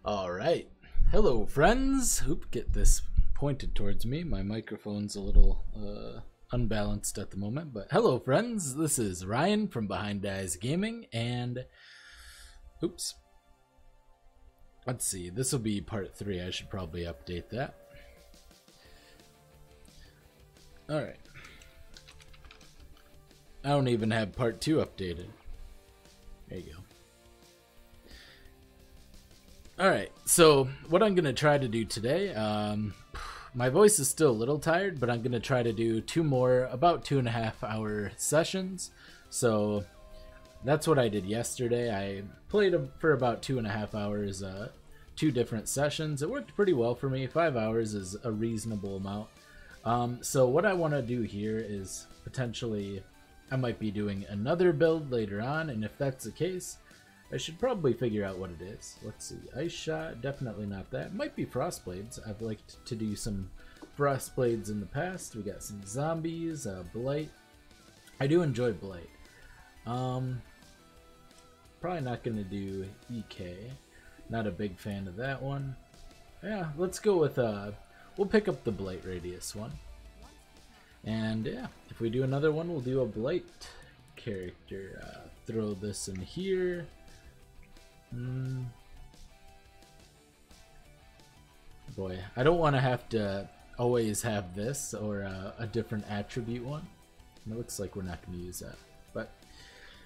Alright. Hello, friends. Oop, get this pointed towards me. My microphone's a little unbalanced at the moment. But hello, friends. This is Ryan from Behind Eyes Gaming. And, oops. Let's see. This will be part 3. I should probably update that. Alright. I don't even have part 2 updated. There you go. Alright, so what I'm going to try to do today, my voice is still a little tired, but I'm going to try to do 2 more, about 2.5 hour sessions. So that's what I did yesterday. I played for about 2.5 hours, 2 different sessions. It worked pretty well for me. 5 hours is a reasonable amount. So what I want to do here is potentially, I might be doing another build later on, and if that's the case, I should probably figure out what it is. Let's see. Ice Shot, definitely not that. Might be Frost Blades. I've liked to do some Frost Blades in the past. We got some Zombies, Blight. I do enjoy Blight. Probably not going to do EK. Not a big fan of that one. Yeah, let's go with, we'll pick up the Blight Radius one. And yeah, if we do another one, we'll do a Blight character. Throw this in here. Boy, I don't want to have to always have this or a different attribute one. It looks like we're not going to use that. But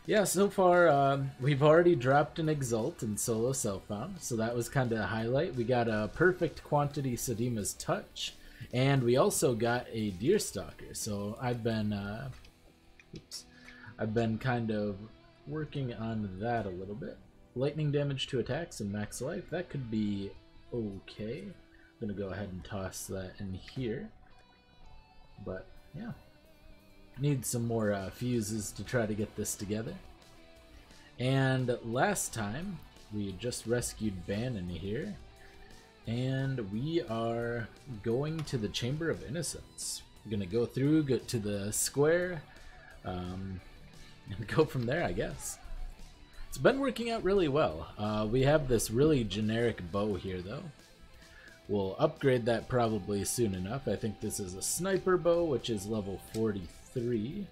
yeah, so far we've already dropped an Exalt in solo self-found, so that was kind of a highlight. We got a perfect quantity Sadima's Touch, and we also got a Deerstalker. So I've been kind of working on that a little bit. Lightning damage to attacks and max life, that could be okay. I'm gonna go ahead and toss that in here. But yeah, need some more fuses to try to get this together. And last time we just rescued Bannon here, and we are going to the Chamber of Innocence. We're gonna go through, go to the square, and go from there, I guess. It's been working out really well. We have this really generic bow here, though. We'll upgrade that probably soon enough. I think this is a sniper bow, which is level 43.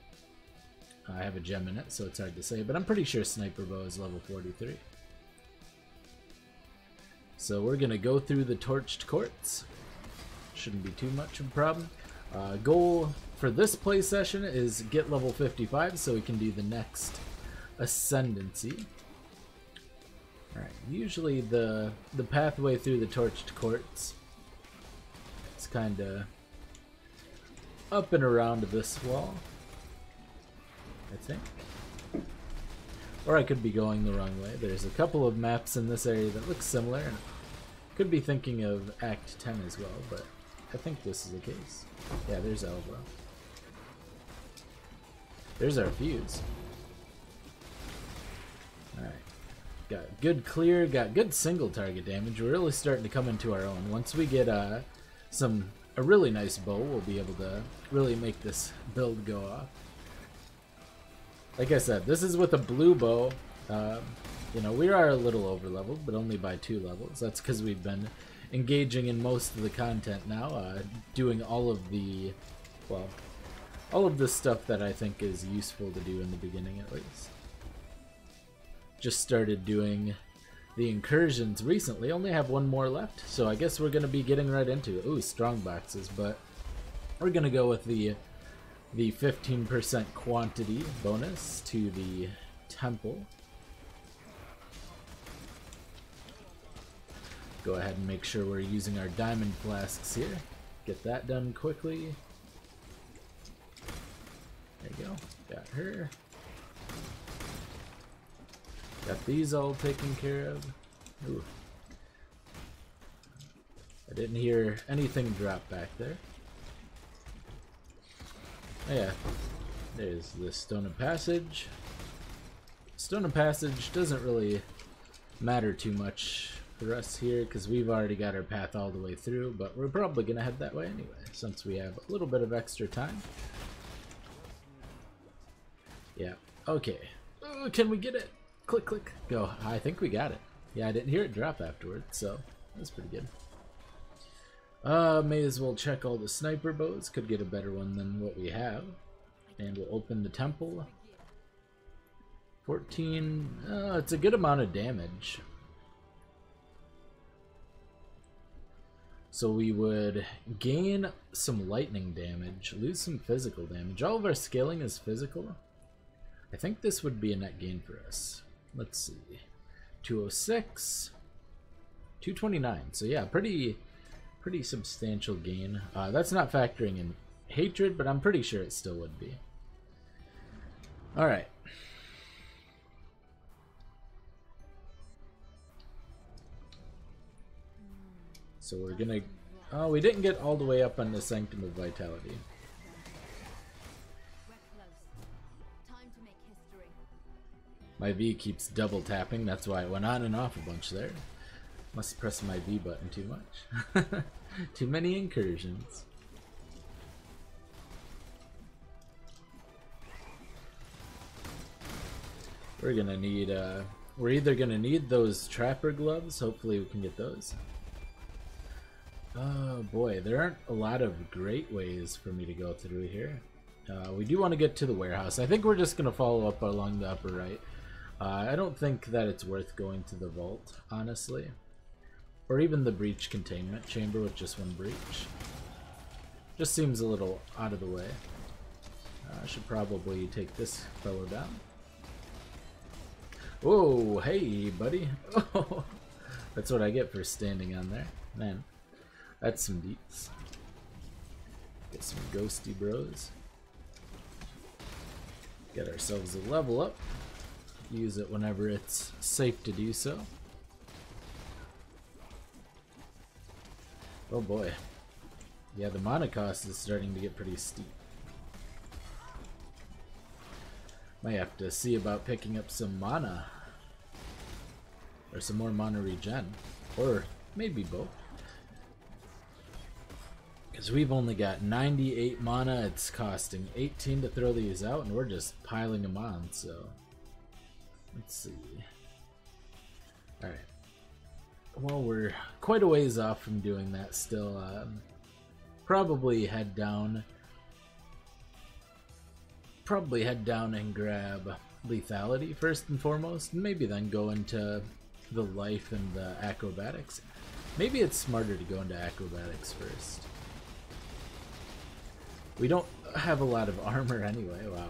I have a gem in it, so it's hard to say, but I'm pretty sure sniper bow is level 43. So we're going to go through the torched courts. Shouldn't be too much of a problem. Goal for this play session is get level 55 so we can do the next Ascendancy. Alright, usually the pathway through the torched courts is kinda up and around this wall, I think. Or I could be going the wrong way. There's a couple of maps in this area that look similar, and could be thinking of Act 10 as well, but I think this is the case. Yeah, there's Elbow. There's our fuse. Alright, got good clear, got good single target damage. We're really starting to come into our own. Once we get a really nice bow, we'll be able to really make this build go off. Like I said, this is with a blue bow. You know, we are a little over leveled, but only by 2 levels. That's because we've been engaging in most of the content now, doing all of the, well, all of the stuff that I think is useful to do in the beginning at least. Just started doing the incursions recently, only have 1 more left, so I guess we're going to be getting right into it. Ooh, strong boxes, but we're going to go with the 15% quantity bonus to the temple. Go ahead and make sure we're using our diamond flasks here. Get that done quickly. There you go, got her. Got these all taken care of. Ooh. I didn't hear anything drop back there. Oh yeah, there's the Stone of Passage. Stone of Passage doesn't really matter too much for us here because we've already got our path all the way through, but we're probably going to head that way anyway since we have a little bit of extra time. Yeah, okay. Can we get it? Click, click, go. I think we got it. Yeah, I didn't hear it drop afterwards, so that's pretty good. May as well check all the sniper bows. Could get a better one than what we have. And we'll open the temple. 14, it's a good amount of damage. So we would gain some lightning damage, lose some physical damage. All of our scaling is physical. I think this would be a net gain for us. Let's see. 206, 229. So yeah, pretty substantial gain. That's not factoring in hatred, but I'm pretty sure it still would be. All right. So we're gonna... Oh, we didn't get all the way up on the Sanctum of Vitality. My V keeps double tapping, that's why it went on and off a bunch there. Must press my V button too much. Too many incursions. We're gonna need, we're either gonna need those trapper gloves, hopefully we can get those. Oh boy, there aren't a lot of great ways for me to go through here. We do want to get to the warehouse. I think we're just going to follow up along the upper right. I don't think that it's worth going to the vault, honestly. Or even the breach containment chamber with just one breach. Just seems a little out of the way. I should probably take this fellow down. Whoa, hey buddy. Oh, that's what I get for standing on there. Man. That's some deets. Get some ghosty bros. Get ourselves a level up. Use it whenever it's safe to do so. Oh boy. Yeah, the mana cost is starting to get pretty steep. Might have to see about picking up some mana. Or some more mana regen. Or maybe both. Because we've only got 98 mana, it's costing 18 to throw these out, and we're just piling them on, so... Let's see... Alright. Well, we're quite a ways off from doing that still. Probably head down... Probably head down and grab lethality first and foremost, and maybe then go into the life and the acrobatics. Maybe it's smarter to go into acrobatics first. We don't have a lot of armor anyway. Wow,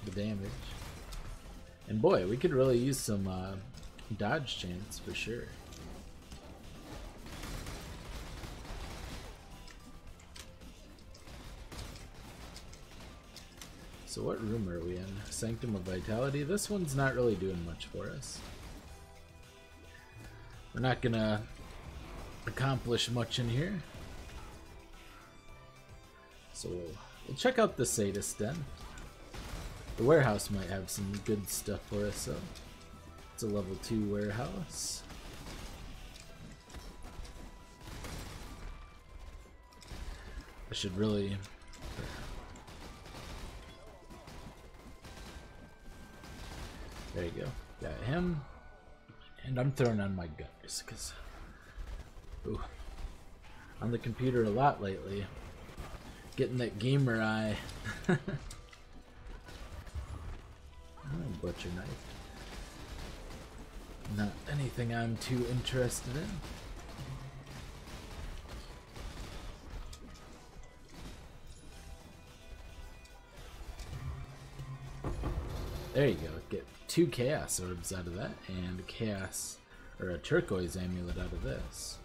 the damage. And boy, we could really use some dodge chance for sure. So what room are we in? Sanctum of Vitality? This one's not really doing much for us. We're not gonna accomplish much in here. So we'll check out the Sadist Den. The warehouse might have some good stuff for us, so it's a level 2 warehouse. I should really... There you go. Got him. And I'm throwing on my gunners, because... Ooh. On the computer a lot lately. Getting that gamer eye. Oh, butcher knife. Not anything I'm too interested in. There you go. Get 2 chaos orbs out of that, and chaos, or a turquoise amulet out of this.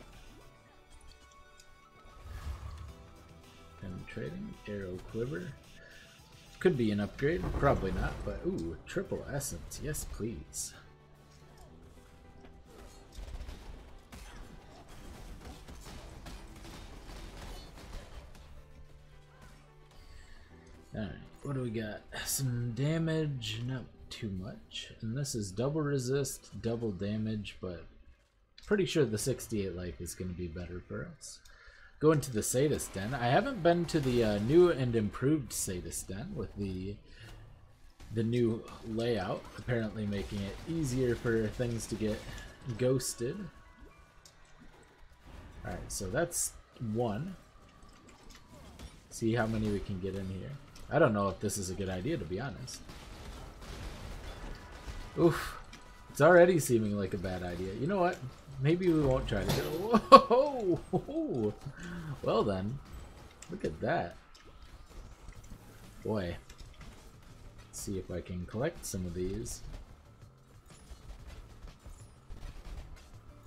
Penetrating, arrow quiver. Could be an upgrade, probably not, but ooh, triple essence, yes please. Alright, what do we got? Some damage, not too much. And this is double resist, double damage, but pretty sure the 68 life is going to be better for us. Go into the Sadist Den. I haven't been to the new and improved Sadist Den with the new layout, apparently making it easier for things to get ghosted. Alright, so that's one. See how many we can get in here. I don't know if this is a good idea, to be honest. Oof. It's already seeming like a bad idea. You know what? Maybe we won't try to get it. Whoa! Well then. Look at that. Boy. Let's see if I can collect some of these.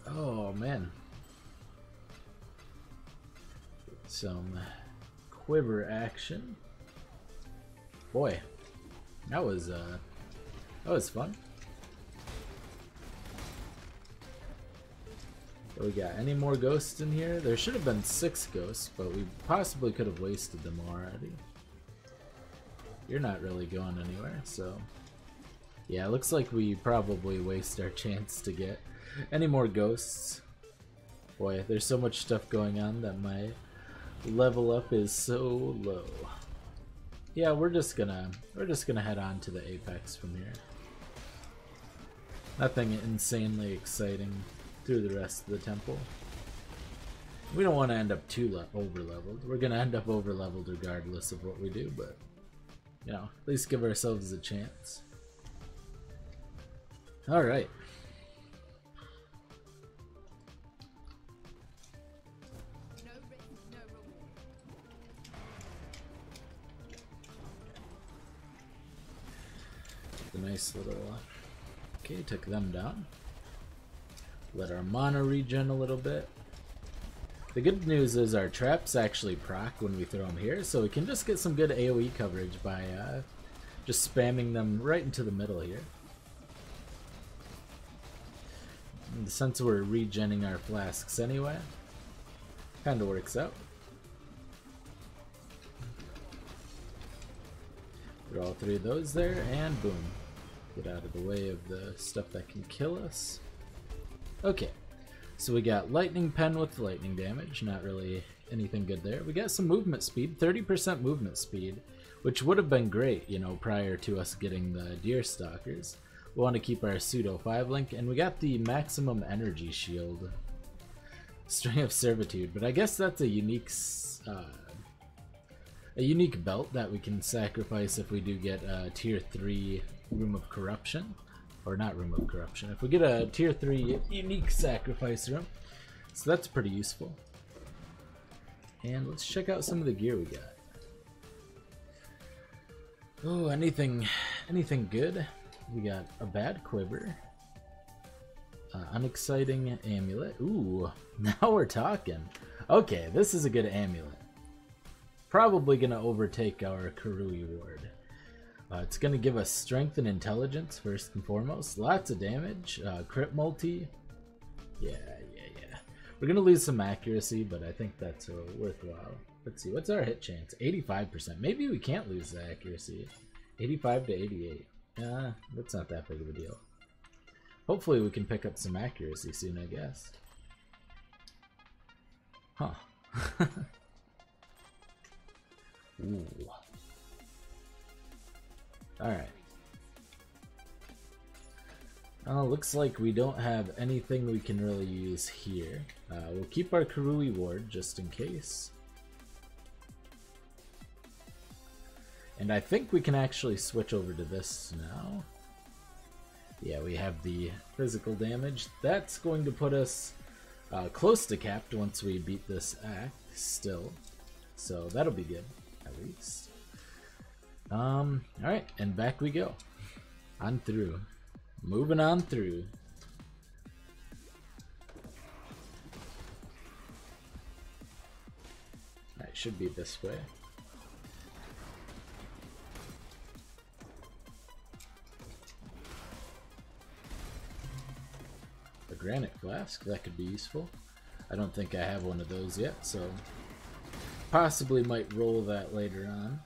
Oh man. Some quiver action. Boy. That was fun. What we got? Any more ghosts in here? There should have been 6 ghosts, but we possibly could have wasted them already. You're not really going anywhere, so... Yeah, it looks like we probably waste our chance to get any more ghosts. Boy, there's so much stuff going on that my level up is so low. Yeah, we're just gonna head on to the apex from here. Nothing insanely exciting through the rest of the temple. We don't want to end up too over-leveled. We're gonna end up over-leveled regardless of what we do, but you know, at least give ourselves a chance. Alright. The nice little... Okay, took them down. Let our mana regen a little bit. The good news is our traps actually proc when we throw them here, so we can just get some good AoE coverage by just spamming them right into the middle here. And since we're regenning our flasks anyway, kind of works out. Throw all 3 of those there, and boom. Get out of the way of the stuff that can kill us. Okay, so we got lightning pen with lightning damage, not really anything good there. We got some movement speed, 30% movement speed, which would have been great, you know, prior to us getting the deer stalkers. We want to keep our pseudo 5 link, and we got the maximum energy shield, string of servitude, but I guess that's a unique belt that we can sacrifice if we do get a tier 3 room of corruption. Or not room of corruption. If we get a tier 3 unique sacrifice room. So that's pretty useful. And let's check out some of the gear we got. Oh, anything good? We got a bad quiver. Unexciting amulet. Ooh, now we're talking. Okay, this is a good amulet. Probably gonna overtake our Karui ward. It's going to give us strength and intelligence first and foremost. Lots of damage. Crit multi. Yeah. We're going to lose some accuracy, but I think that's worthwhile. Let's see. What's our hit chance? 85%. Maybe we can't lose the accuracy. 85 to 88. That's not that big of a deal. Hopefully we can pick up some accuracy soon, I guess. Huh. Ooh. Alright. Looks like we don't have anything we can really use here. We'll keep our Karui ward just in case. And I think we can actually switch over to this now. Yeah, we have the physical damage. That's going to put us close to capped once we beat this act still. So that'll be good, at least. Alright, and back we go. On through. Moving on through. Alright, should be this way. A granite flask, that could be useful. I don't think I have one of those yet, so possibly might roll that later on.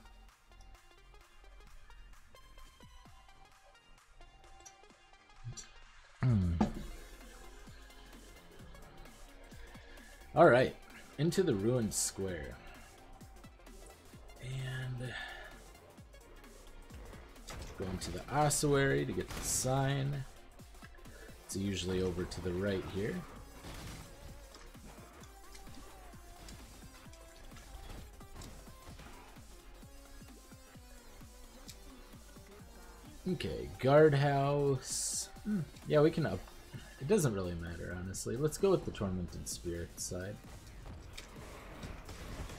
Alright, into the ruined square. And go into the ossuary to get the sign. It's usually over to the right here. Okay, guardhouse. Yeah, we can up. It doesn't really matter, honestly. Let's go with the Tormented Spirit side.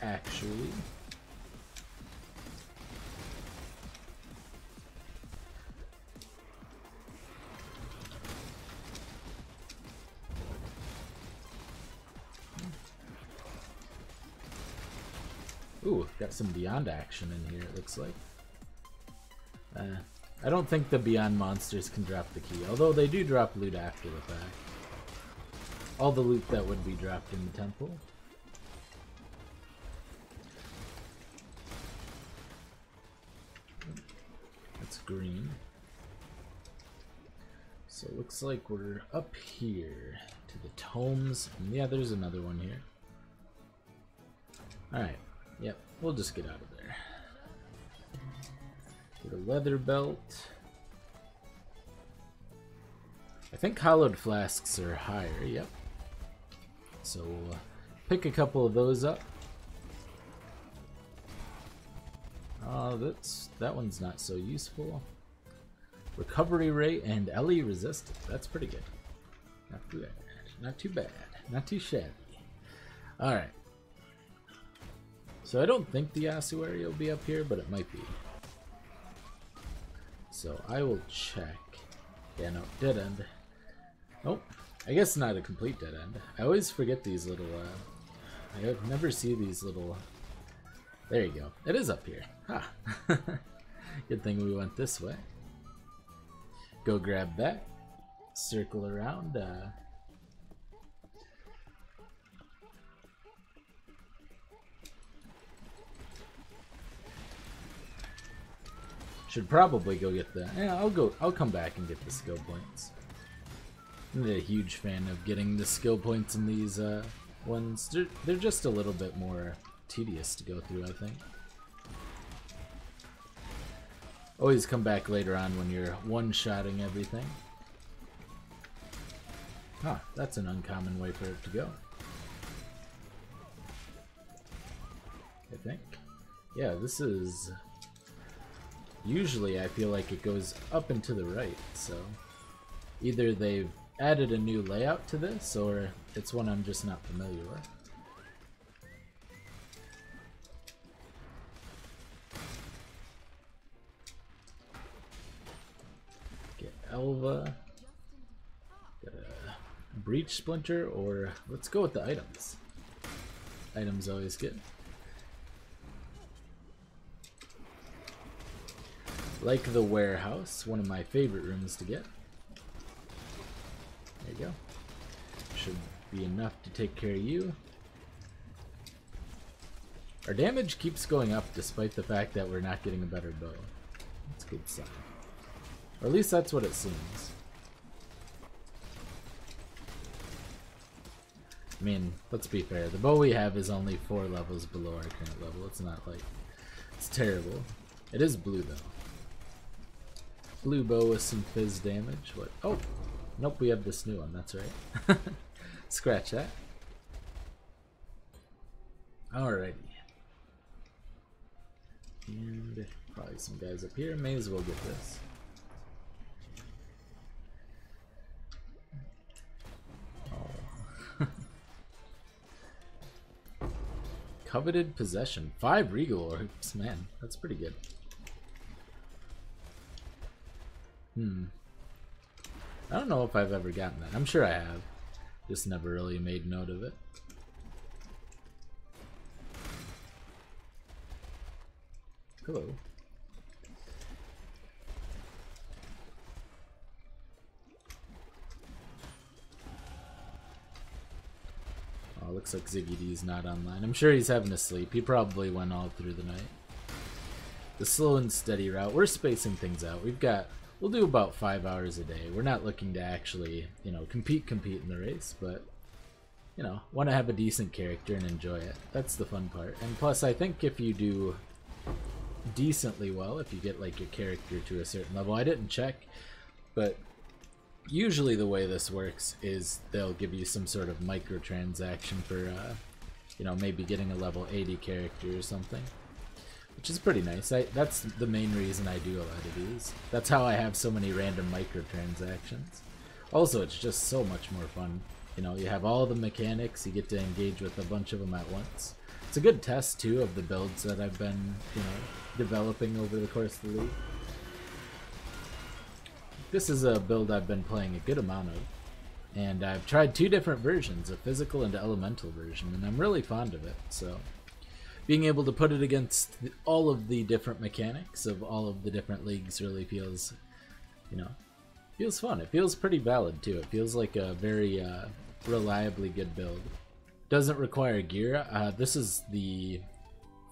Actually. Ooh, got some Beyond action in here, it looks like. I don't think the Beyond monsters can drop the key, although they do drop loot after the fact. All the loot that would be dropped in the temple. That's green. So it looks like we're up here to the tomes. And yeah, there's another one here. Alright, yep, we'll just get out of there. Get a leather belt. I think hollowed flasks are higher, yep. So we'll pick a couple of those up. That one's not so useful. Recovery rate and LE resistance. That's pretty good. Not too bad. Not too bad. Not too shabby. Alright. So I don't think the ossuary will be up here, but it might be. So I will check. Yeah, no, dead end. Nope. I guess not a complete dead end. I always forget these little, I never see these little... There you go. It is up here. Ha! Good thing we went this way. Go grab that. Circle around. Should probably go get the... Yeah, I'll come back and get the skill points. I'm not a huge fan of getting the skill points in these ones. They're just a little bit more tedious to go through, I think. Always come back later on when you're one-shotting everything. Huh, that's an uncommon way for it to go. I think. Yeah, this is... Usually I feel like it goes up and to the right, so... Either they've added a new layout to this, or it's one I'm just not familiar with. Get Elva. Get a Breach Splinter, or let's go with the items. Items always good. Like the warehouse, one of my favorite rooms to get. There you go. Should be enough to take care of you. Our damage keeps going up despite the fact that we're not getting a better bow. That's a good sign. Or at least that's what it seems. I mean, let's be fair. The bow we have is only 4 levels below our current level. It's not like... It's terrible. It is blue though. Blue bow with some fizz damage. What? Oh! Nope, we have this new one. That's right. Scratch that. Alrighty. And probably some guys up here. May as well get this. Oh. Coveted possession. 5 regal orbs. Man, that's pretty good. I don't know if I've ever gotten that. I'm sure I have. Just never really made note of it. Hello. Oh, looks like Ziggy D's not online. I'm sure he's having a sleep. He probably went all through the night. The slow and steady route. We're spacing things out. We'll do about 5 hours a day. We're not looking to actually, you know, compete in the race, but, you know, want to have a decent character and enjoy it. That's the fun part. And plus, I think if you do decently well, if you get, like, your character to a certain level, I didn't check, but usually the way this works is they'll give you some sort of microtransaction for, you know, maybe getting a level 80 character or something, which is pretty nice. That's the main reason I do a lot of these. That's how I have so many random microtransactions. Also, it's just so much more fun. You know, you have all the mechanics, you get to engage with a bunch of them at once. It's a good test, too, of the builds that I've been, you know, developing over the course of the league. This is a build I've been playing a good amount of, and I've tried 2 different versions, a physical and elemental version, and I'm really fond of it. So being able to put it against all of the different mechanics of all of the different leagues really feels, you know, feels fun. It feels pretty valid too. It feels like a very reliably good build. Doesn't require gear. This is the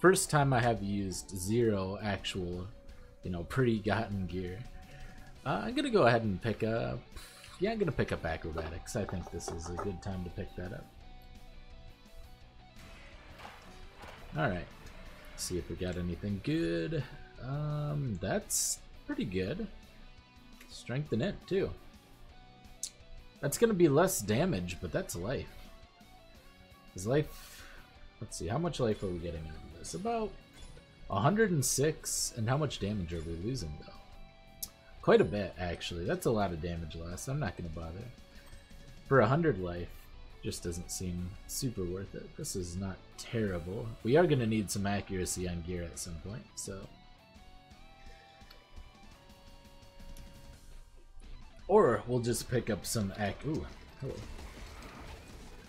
first time I have used 0 actual, you know, pre-gotten gear. I'm gonna go ahead and pick up. Yeah, I'm gonna pick up acrobatics. I think this is a good time to pick that up. Alright, see if we got anything good. That's pretty good. Strength and int too. That's gonna be less damage, but that's life. Is life, let's see, how much life are we getting out of this? About 106, and how much damage are we losing though? Quite a bit, actually. That's a lot of damage loss. I'm not gonna bother. For 100 life, just doesn't seem super worth it. This is not terrible. We are gonna need some accuracy on gear at some point, so. Or we'll just pick up some ooh, hello.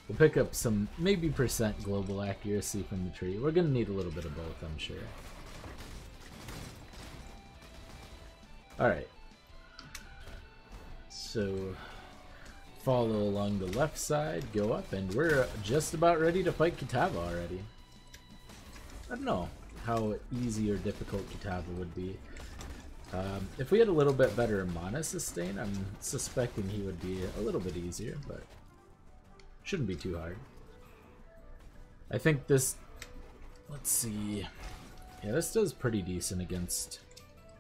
We'll pick up some maybe % global accuracy from the tree. We're gonna need a little bit of both, I'm sure. Alright. So follow along the left side, go up, and we're just about ready to fight Kitava already. I don't know how easy or difficult Kitava would be. If we had a little bit better mana sustain, I'm suspecting he would be a little bit easier, but shouldn't be too hard. I think this, let's see, yeah, this does pretty decent against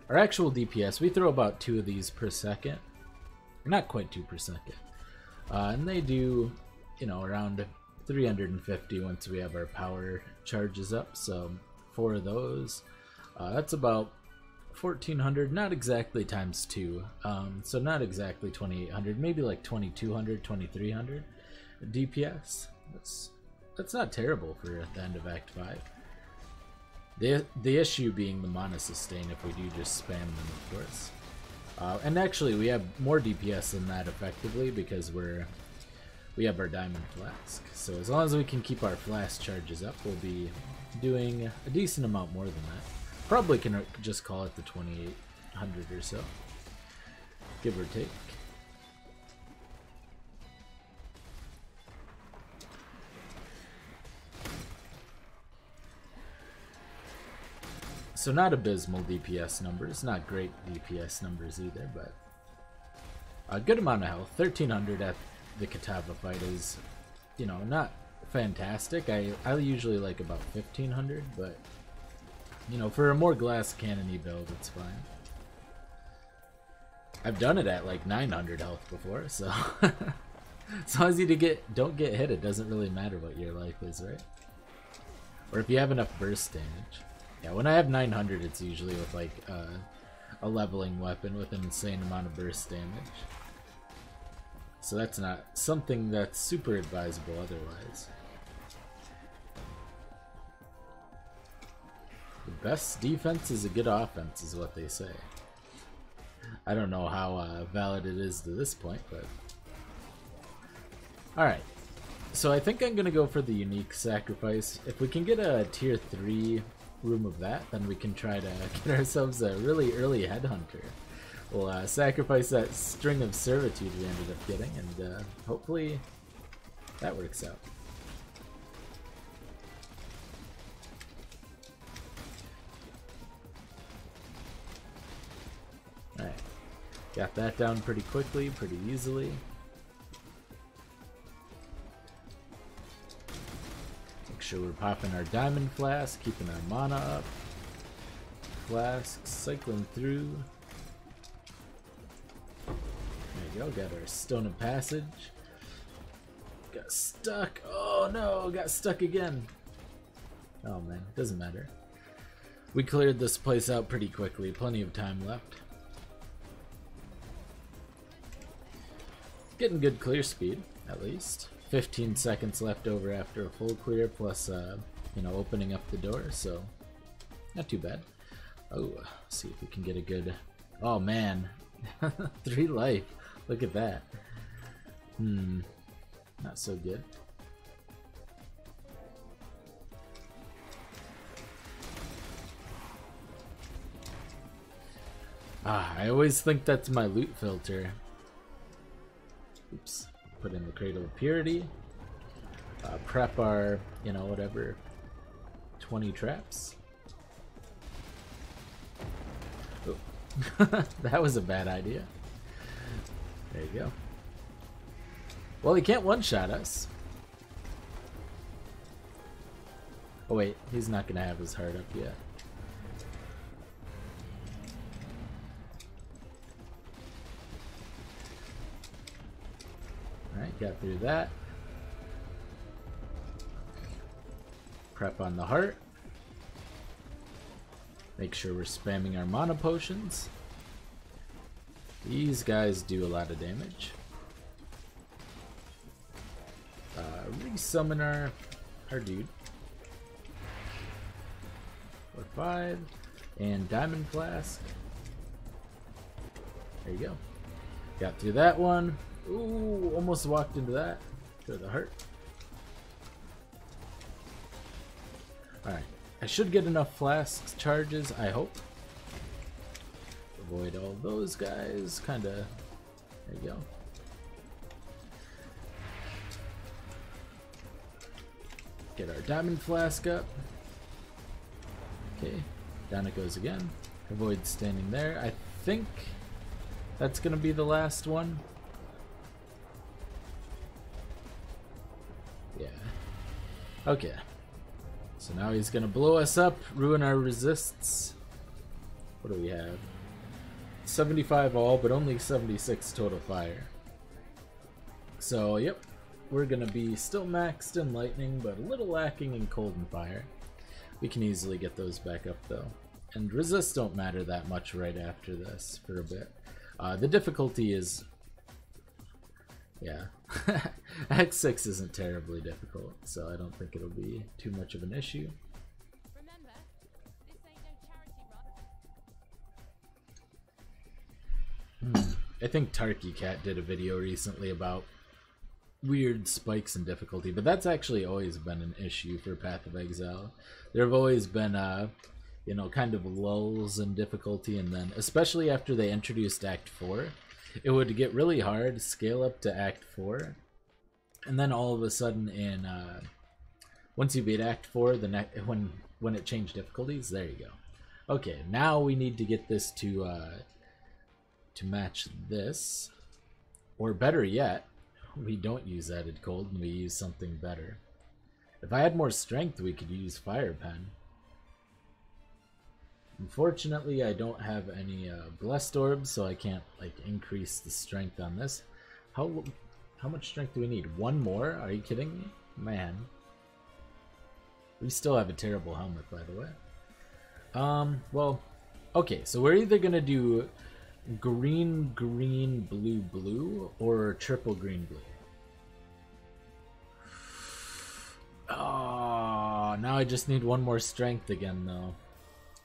our actual DPS. We throw about 2 of these per second. Not quite 2 per second. And they do, you know, around 350 once we have our power charges up. So 4 of those. That's about 1400, not exactly times 2. So not exactly 2800, maybe like 2200, 2300 DPS. That's not terrible for the end of Act 5. The issue being the mana sustain if we do just spam them, of course. And actually, we have more DPS than that effectively because we have our Diamond Flask. So as long as we can keep our Flask charges up, we'll be doing a decent amount more than that. Probably can just call it the 2800 or so, give or take. So not abysmal DPS numbers, not great DPS numbers either, but a good amount of health. 1300 at the Kitava fight is, you know, not fantastic. I usually like about 1500, but you know, for a more glass cannon-y build, it's fine. I've done it at like 900 health before, so as long as you don't get hit, it doesn't really matter what your life is, right? Or if you have enough burst damage. Yeah, when I have 900, it's usually with like a leveling weapon with an insane amount of burst damage. So that's not something that's super advisable otherwise. The best defense is a good offense, is what they say. I don't know how valid it is to this point, but... Alright, so I think I'm going to go for the unique sacrifice. If we can get a tier 3 room of that, then we can try to get ourselves a really early headhunter. We'll sacrifice that string of servitude we ended up getting, and hopefully that works out. Alright, got that down pretty quickly, pretty easily. Make sure we're popping our diamond flask, keeping our mana up. Flasks cycling through. There you go, got our stone of passage. Got stuck. Oh no, got stuck again. Oh man, doesn't matter. We cleared this place out pretty quickly, plenty of time left. Getting good clear speed, at least. 15 seconds left over after a full clear, plus, you know, opening up the door, so not too bad. Oh, see if we can get a good... Oh man, 3 life. Look at that. Not so good. I always think that's my loot filter. Oops. Put in the Cradle of Purity. Prep our, you know, whatever, 20 traps. Oh. That was a bad idea. There you go. Well, he can't one-shot us. Oh wait, he's not gonna have his heart up yet. Alright, got through that. Prep on the heart. Make sure we're spamming our mana potions. These guys do a lot of damage. Resummon our dude. 4-5. And Diamond Flask. There you go. Got through that one. Ooh, almost walked into that. To the heart. Alright. I should get enough flask charges, I hope. Avoid all those guys. Kinda. There you go. Get our diamond flask up. Okay. Down it goes again. Avoid standing there. I think that's gonna be the last one. Yeah. Okay. So now he's gonna blow us up, ruin our resists. What do we have? 75 all, but only 76 total fire. So, yep. We're gonna be still maxed in lightning, but a little lacking in cold and fire. We can easily get those back up though. And resists don't matter that much right after this for a bit. The difficulty is... yeah. X6 isn't terribly difficult, so I don't think it'll be too much of an issue. Remember, this ain't no charity run. I think Tarky Cat did a video recently about weird spikes in difficulty, but that's actually always been an issue for Path of Exile. There have always been, you know, kind of lulls in difficulty, and then, especially after they introduced Act 4, it would get really hard, scale up to Act 4, and then all of a sudden in, once you beat Act 4, when it changed difficulties, there you go. Okay, now we need to get this to match this, or better yet, we don't use added cold and we use something better. If I had more strength, we could use Fire Pen. Unfortunately, I don't have any blessed orbs, so I can't like increase the strength on this. How much strength do we need? One more? Are you kidding me? Man. We still have a terrible helmet, by the way. Well, okay, so we're either gonna do green, green, blue, blue, or triple green, blue. Oh, now I just need one more strength again, though.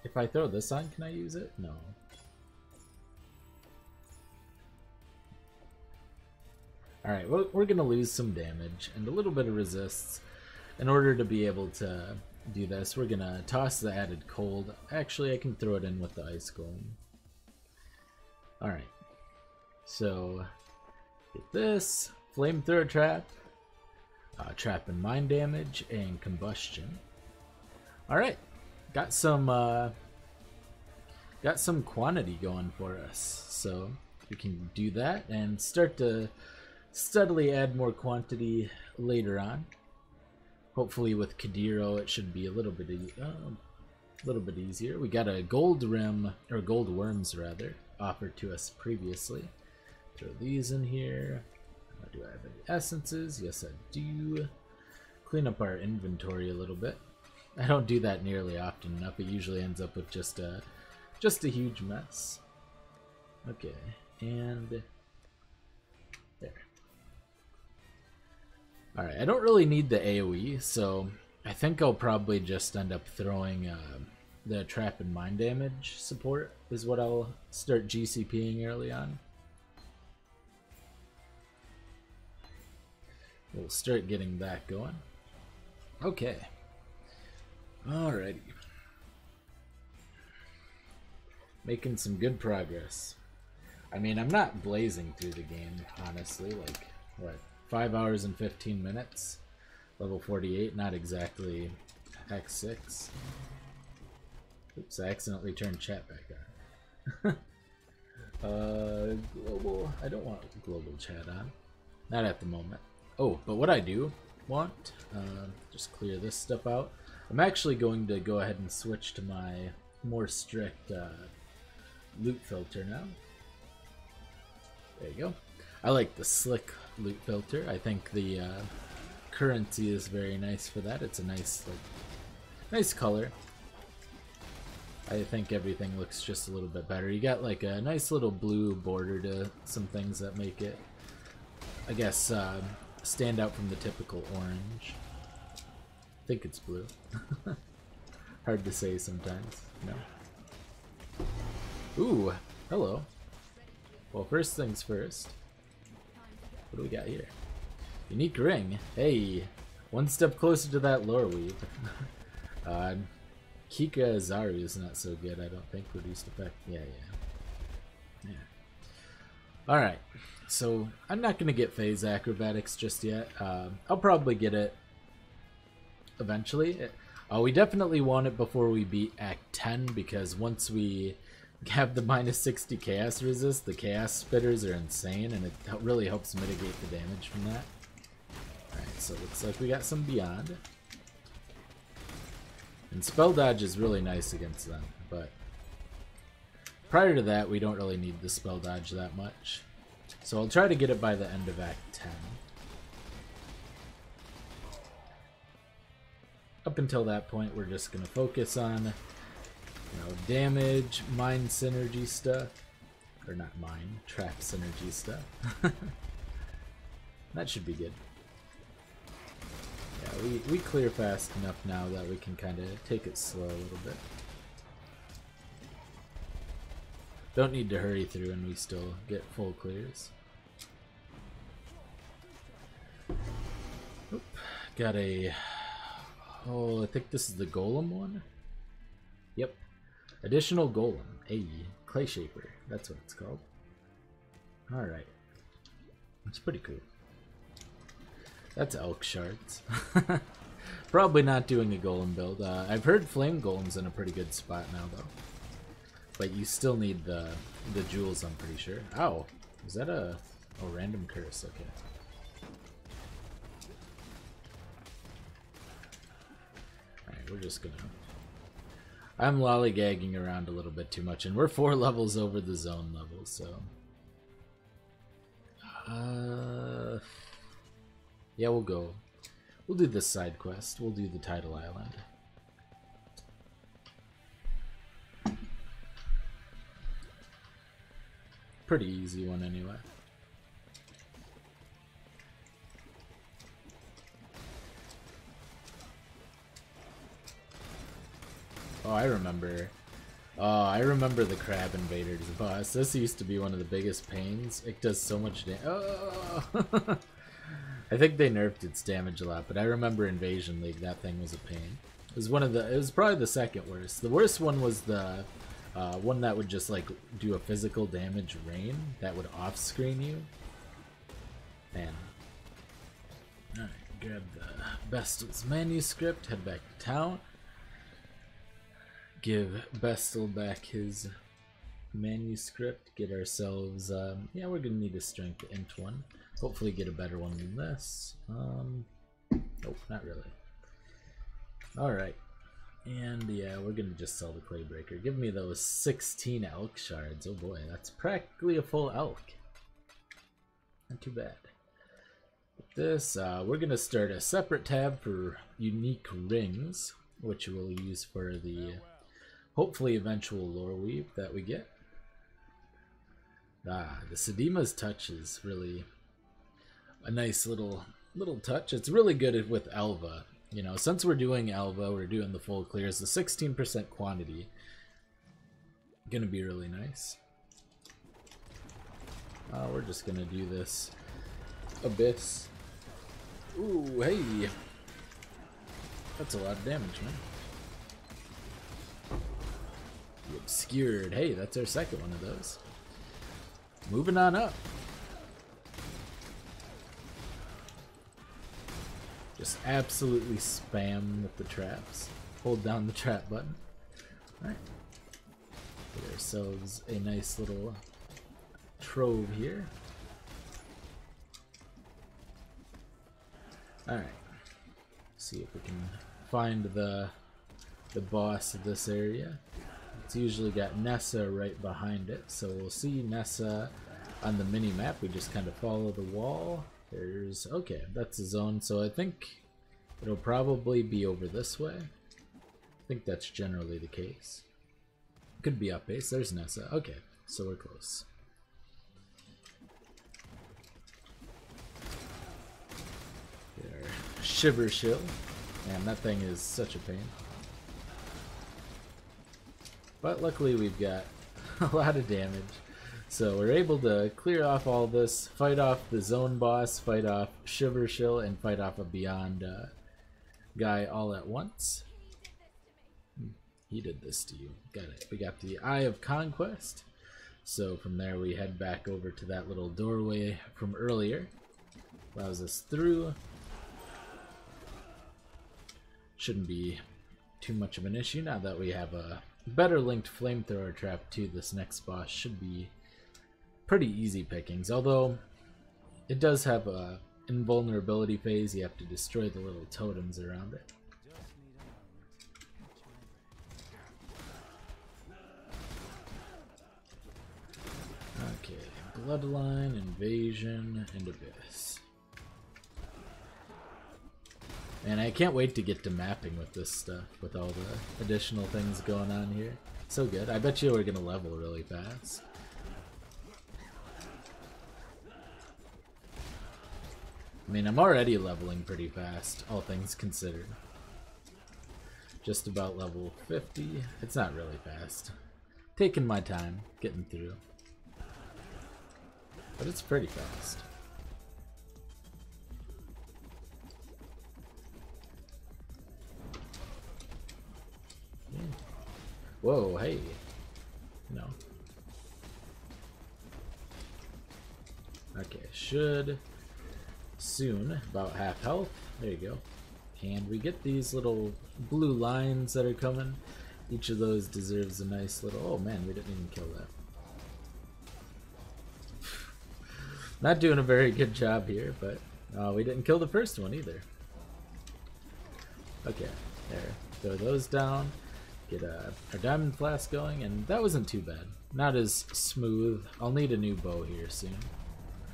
If I throw this on, can I use it? No. Alright, well, we're gonna lose some damage and a little bit of resists. In order to be able to do this, we're gonna toss the added cold. Actually, I can throw it in with the ice golem. Alright, so get this, flamethrower trap, trap and mine damage, and combustion. Alright, got some quantity going for us, so we can do that and start to steadily add more quantity later on. Hopefully with Kadiro it should be a little bit easier. We got a gold rim, or gold worms rather, offered to us previously. Throw these in here. Do I have any essences? Yes, I do. Clean up our inventory a little bit. I don't do that nearly often enough. It usually ends up with just a huge mess. Okay, and there. Alright, I don't really need the AoE, so I think I'll probably just end up throwing the trap and mine damage support is what I'll start GCPing early on. We'll start getting that going. Okay. Alrighty. Making some good progress. I mean, I'm not blazing through the game, honestly. Like, what, 5 hours and 15 minutes? Level 48, not exactly X6. Oops, I accidentally turned chat back on. Global, I don't want global chat on. Not at the moment. Oh, but what I do want, just clear this stuff out. I'm actually going to go ahead and switch to my more strict loot filter now. There you go. I like the slick loot filter. I think the currency is very nice for that. It's a nice, nice color. I think everything looks just a little bit better. You got like a nice little blue border to some things that make it, I guess, stand out from the typical orange. I think it's blue. Hard to say sometimes. No. Ooh, hello. Well, first things first. What do we got here? Unique ring. Hey, one step closer to that lore weave. Kika Zaru is not so good, I don't think. Reduced effect. Yeah. Alright, so I'm not going to get phase acrobatics just yet. I'll probably get it eventually. We definitely want it before we beat Act 10, because once we have the minus 60 chaos resist, the chaos spitters are insane, and it really helps mitigate the damage from that. Alright, so it looks like we got some beyond. And spell dodge is really nice against them, but prior to that, we don't really need the spell dodge that much. So I'll try to get it by the end of Act 10. Up until that point, we're just going to focus on, damage, mine synergy stuff. Or not mine, trap synergy stuff. That should be good. Yeah, we clear fast enough now that we can kind of take it slow a little bit. Don't need to hurry through, and we still get full clears. Oop, got a... Oh, I think this is the golem one? Yep. Additional golem. A clay shaper. That's what it's called. Alright. That's pretty cool. That's elk shards. Probably not doing a golem build. I've heard flame golem's in a pretty good spot now, though. But you still need the jewels, I'm pretty sure. Ow! Is that a random curse? Okay. Alright, we're just gonna... I'm lollygagging around a little bit too much, and we're 4 levels over the zone level, so... Yeah, we'll go. We'll do this side quest. We'll do the Tidal Island. Pretty easy one anyway. Oh, I remember. Oh, I remember the Crab Invaders boss. This used to be one of the biggest pains. It does so much damage. Oh! I think they nerfed its damage a lot, but I remember Invasion League. That thing was a pain. It was it was probably the second worst. The worst one was the one that would just like do a physical damage rain that would off-screen you. Man. Alright, grab the Bestel's manuscript, head back to town. Give Bestel back his manuscript, get ourselves, yeah, we're gonna need a strength int one. Hopefully get a better one than this. Nope, not really. Alright. And yeah, we're gonna just sell the clay breaker. Give me those 16 elk shards. Oh boy, that's practically a full elk. Not too bad. With this, we're going to start a separate tab for unique rings, which we'll use for the hopefully eventual lore weave that we get. The Sedima's touch is really a nice little touch. It's really good with Alva. You know, since we're doing Alva, we're doing the full clears, the 16% quantity gonna be really nice. We're just gonna do this Abyss. Ooh, hey, that's a lot of damage, man. The Obscured. Hey, that's our second one of those. Moving on up. Just absolutely spam with the traps. Hold down the trap button. Alright. Get ourselves a nice little trove here. Alright. See if we can find the boss of this area. It's usually got Nessa right behind it, so we'll see Nessa on the mini map. We just kind of follow the wall. There's, okay, that's the zone, so I think it'll probably be over this way. I think that's generally the case. Could be up base. There's Nessa. Okay, so we're close. There, Shiver Shill. Man, that thing is such a pain. But luckily we've got a lot of damage. So we're able to clear off all this, fight off the zone boss, fight off Shiver Shill, and fight off a Beyond guy all at once. He did this to you. Got it. We got the Eye of Conquest. So from there we head back over to that little doorway from earlier. Allows us through. Shouldn't be too much of an issue now that we have a better linked flamethrower trap to this next boss. Should be pretty easy pickings, although it does have a invulnerability phase. You have to destroy the little totems around it. Okay, Bloodline, Invasion, and Abyss. And I can't wait to get to mapping with this stuff, with all the additional things going on here. So good. I bet you we're gonna level really fast. I mean, I'm already leveling pretty fast, all things considered. Just about level 50. It's not really fast. Taking my time, getting through. But it's pretty fast. Yeah. Whoa, hey. No. Okay, should soon, about half health. There you go. And we get these little blue lines that are coming. Each of those deserves a nice little... Oh man, we didn't even kill that. Not doing a very good job here, but we didn't kill the first one either. Okay, there. Throw those down. Get our diamond flask going, and that wasn't too bad. Not as smooth. I'll need a new bow here soon.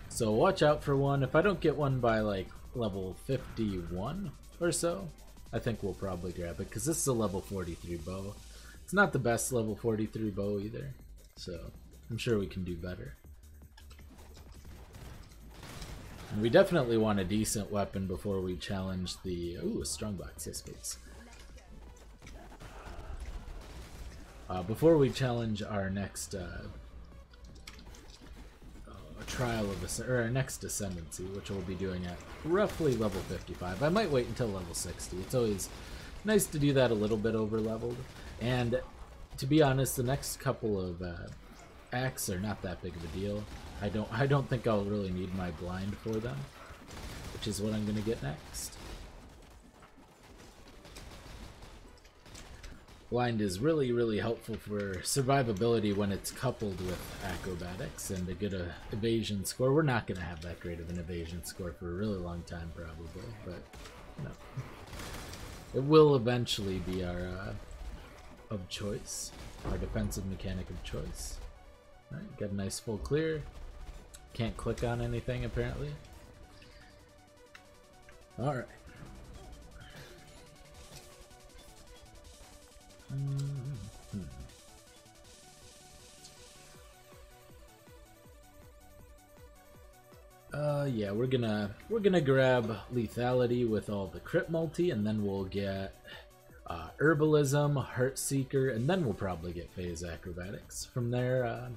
So watch out for one. If I don't get one by like level 51 or so, I think we'll probably grab it, because this is a level 43 bow. It's not the best level 43 bow either, so I'm sure we can do better. And we definitely want a decent weapon before we challenge the... Ooh, a strongbox, yes please. Before we challenge our next trial of our next ascendancy, which we'll be doing at roughly level 55. I might wait until level 60. It's always nice to do that a little bit over leveled. And to be honest, the next couple of acts are not that big of a deal. I don't think I'll really need my blind for them, which is what I'm gonna get next. Blind is really, really helpful for survivability when it's coupled with acrobatics and a good evasion score. We're not going to have that great of an evasion score for a really long time, probably, but no. It will eventually be our of choice, our defensive mechanic of choice. Alright, got a nice full clear. Can't click on anything apparently. Alright. Yeah, we're gonna grab lethality with all the crit multi, and then we'll get herbalism, heart seeker, and then we'll probably get phase acrobatics. From there,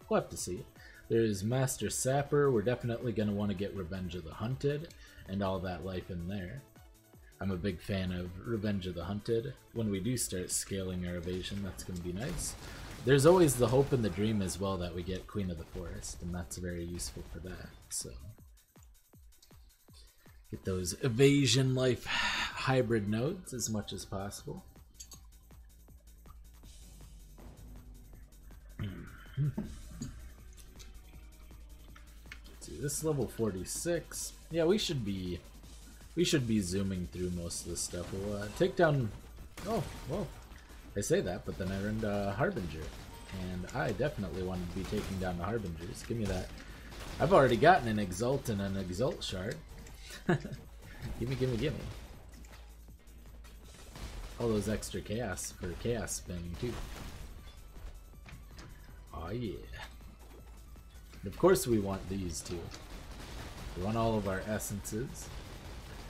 we'll have to see. There's master sapper. We're definitely gonna want to get revenge of the hunted and all that life in there. I'm a big fan of Revenge of the Hunted. When we do start scaling our evasion, that's going to be nice. There's always the hope and the dream as well that we get Queen of the Forest, and that's very useful for that. So get those evasion life hybrid nodes as much as possible. Let's see, this level 46. Yeah, we should be zooming through most of this stuff. We'll take down... Oh, well, I say that, but then I earned a Harbinger. And I definitely wanted to be taking down the Harbingers. Give me that. I've already gotten an Exalt and an Exalt Shard. Gimme, gimme, gimme. All those extra chaos for chaos spinning, too. Oh, yeah. And of course we want these, too. We want all of our essences.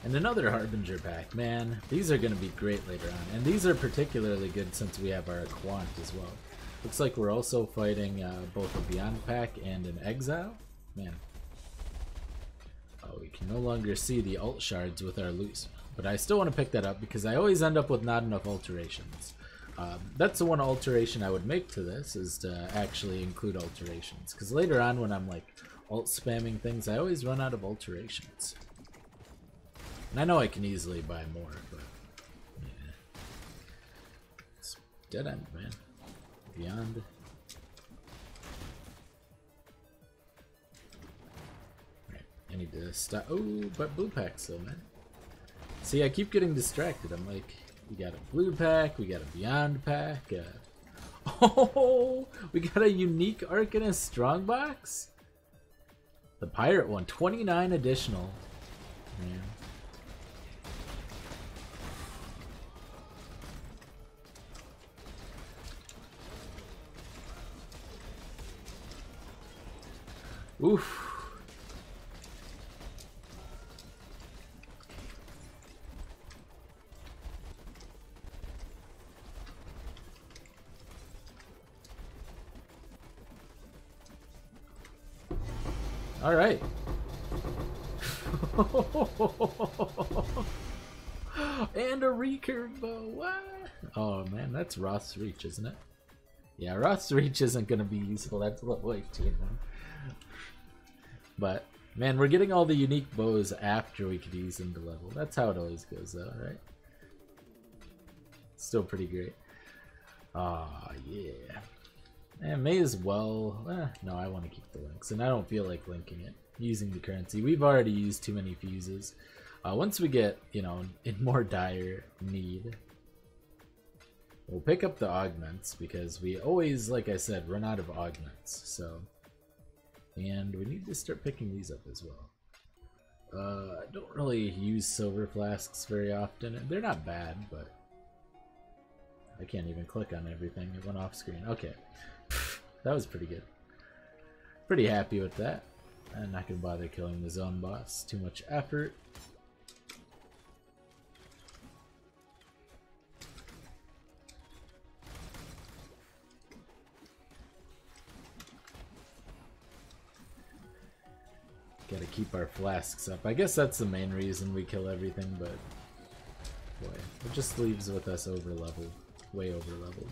And another Harbinger pack, man. These are going to be great later on. And these are particularly good since we have our Quant as well. Looks like we're also fighting both a Beyond pack and an Exile. Man. Oh, we can no longer see the alt shards with our loot. But I still want to pick that up because I always end up with not enough alterations. That's the one alteration I would make to this, is to actually include alterations. Because later on when I'm like alt spamming things, I always run out of alterations. And I know I can easily buy more, but yeah. It's dead end, man. Beyond. Right, I need to stop. Oh, but blue packs though, man. See, I keep getting distracted. I'm like, we got a blue pack, we got a Beyond pack. Oh, we got a unique Arcanist Strongbox. The pirate one, 29 additional. Man. Oof. All right. And a recurve bow. What? Oh man, that's Roth's Reach, isn't it? Yeah, Roth's Reach isn't going to be useful. That's level 18, man. But, man, we're getting all the unique bows after we could ease into level. That's how it always goes, though, right? Still pretty great. Ah, yeah. And may as well... no, I want to keep the links, and I don't feel like linking it. Using the currency. We've already used too many fuses. Once we get, you know, in more dire need, we'll pick up the augments, because we always, like I said, run out of augments, so... And we need to start picking these up as well. I don't really use silver flasks very often. They're not bad, but I can't even click on everything. It went off screen. Okay. That was pretty good. Pretty happy with that. I'm not going to bother killing the zone boss. Too much effort. Gotta keep our flasks up. I guess that's the main reason we kill everything, but boy, it just leaves with us over leveled, way over leveled.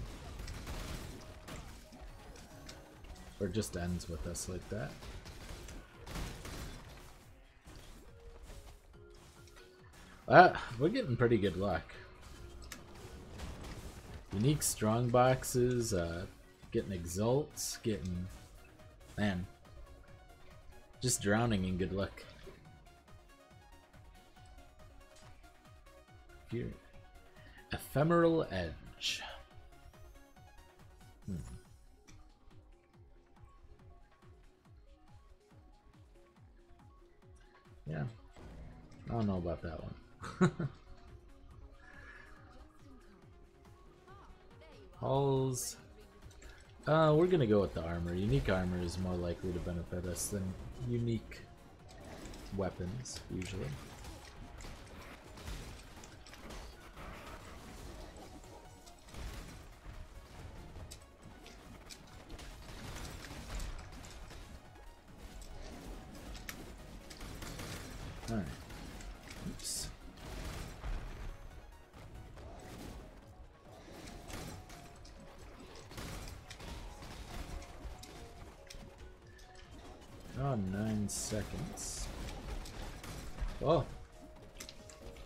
Or just ends with us like that. We're getting pretty good luck. Unique strong boxes, getting exalts, getting... Man. Just drowning in good luck. Here. Ephemeral Edge. Yeah. I don't know about that one. Halls. We're gonna go with the armor. Unique armor is more likely to benefit us than unique weapons, usually. Alright. Oops. Oh, 9 seconds. Well,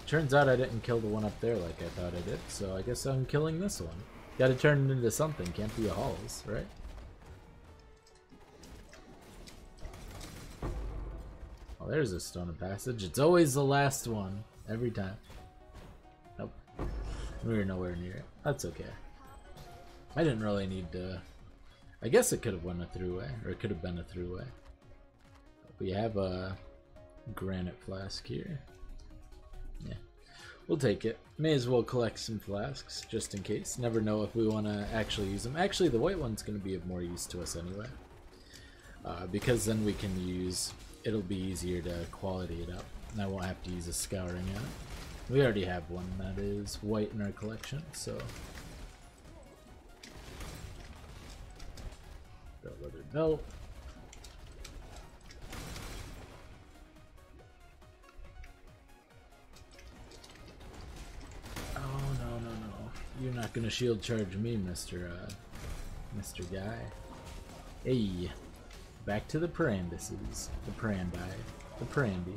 turns out I didn't kill the one up there like I thought I did, so I guess I'm killing this one. Gotta turn it into something, can't be a halls, right? Oh, there's a stone of passage. It's always the last one, every time. Nope. We were nowhere near it. That's okay. I didn't really need to... I guess it could have went a throughway, or it could have been a throughway. We have a granite flask here. Yeah, we'll take it. May as well collect some flasks, just in case. Never know if we want to actually use them. Actually, the white one's going to be of more use to us anyway. Because then we can use... It'll be easier to quality it up. And I won't have to use a scouring on it. We already have one that is white in our collection, so... Got leather belt. You're not gonna shield charge me, Mr. Guy. Hey, back to the Parandises. The Prandi. The Prandy.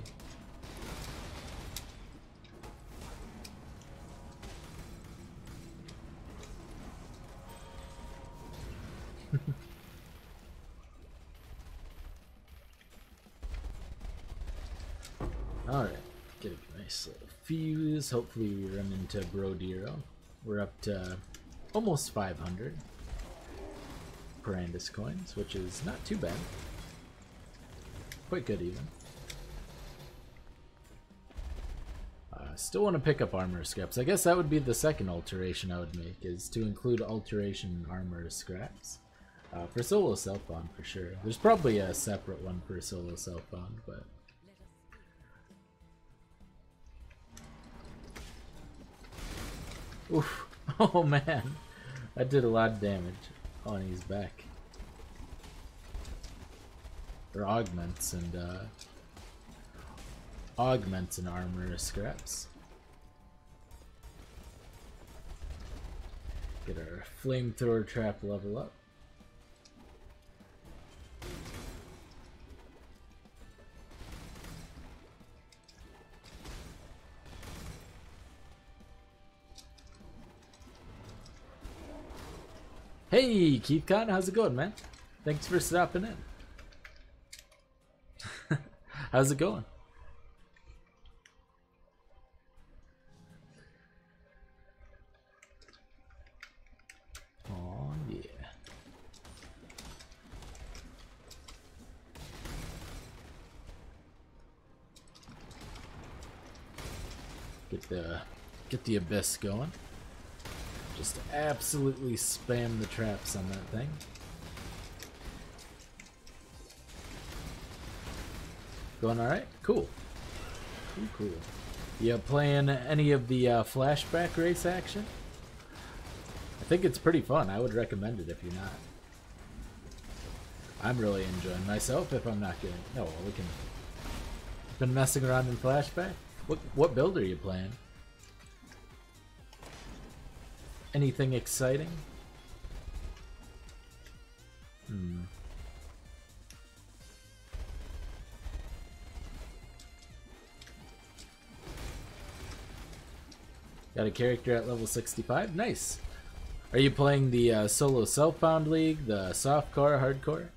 Alright, get a nice little fuse. Hopefully we run into Brodero. We're up to almost 500 Parandis coins, which is not too bad. Quite good even. Still want to pick up armor scraps. I guess that would be the second alteration I would make, is to include alteration armor scraps. For solo self-bond for sure. There's probably a separate one for solo self-bond, but... Oof. Oh man, that did a lot of damage on his back. Or augments and armor scraps. Get our flamethrower trap level up. Hey, Keith Cotton, how's it going, man? Thanks for stopping in. How's it going? Oh, yeah. Get the abyss going. Just absolutely spam the traps on that thing. Going alright? Cool. Cool. You playing any of the flashback race action? I think it's pretty fun. I would recommend it if you're not. I'm really enjoying myself if I'm not getting... No, well, we can... Been messing around in flashback? What build are you playing? Anything exciting? Got a character at level 65? Nice! Are you playing the solo self-bound league, the softcore, hardcore?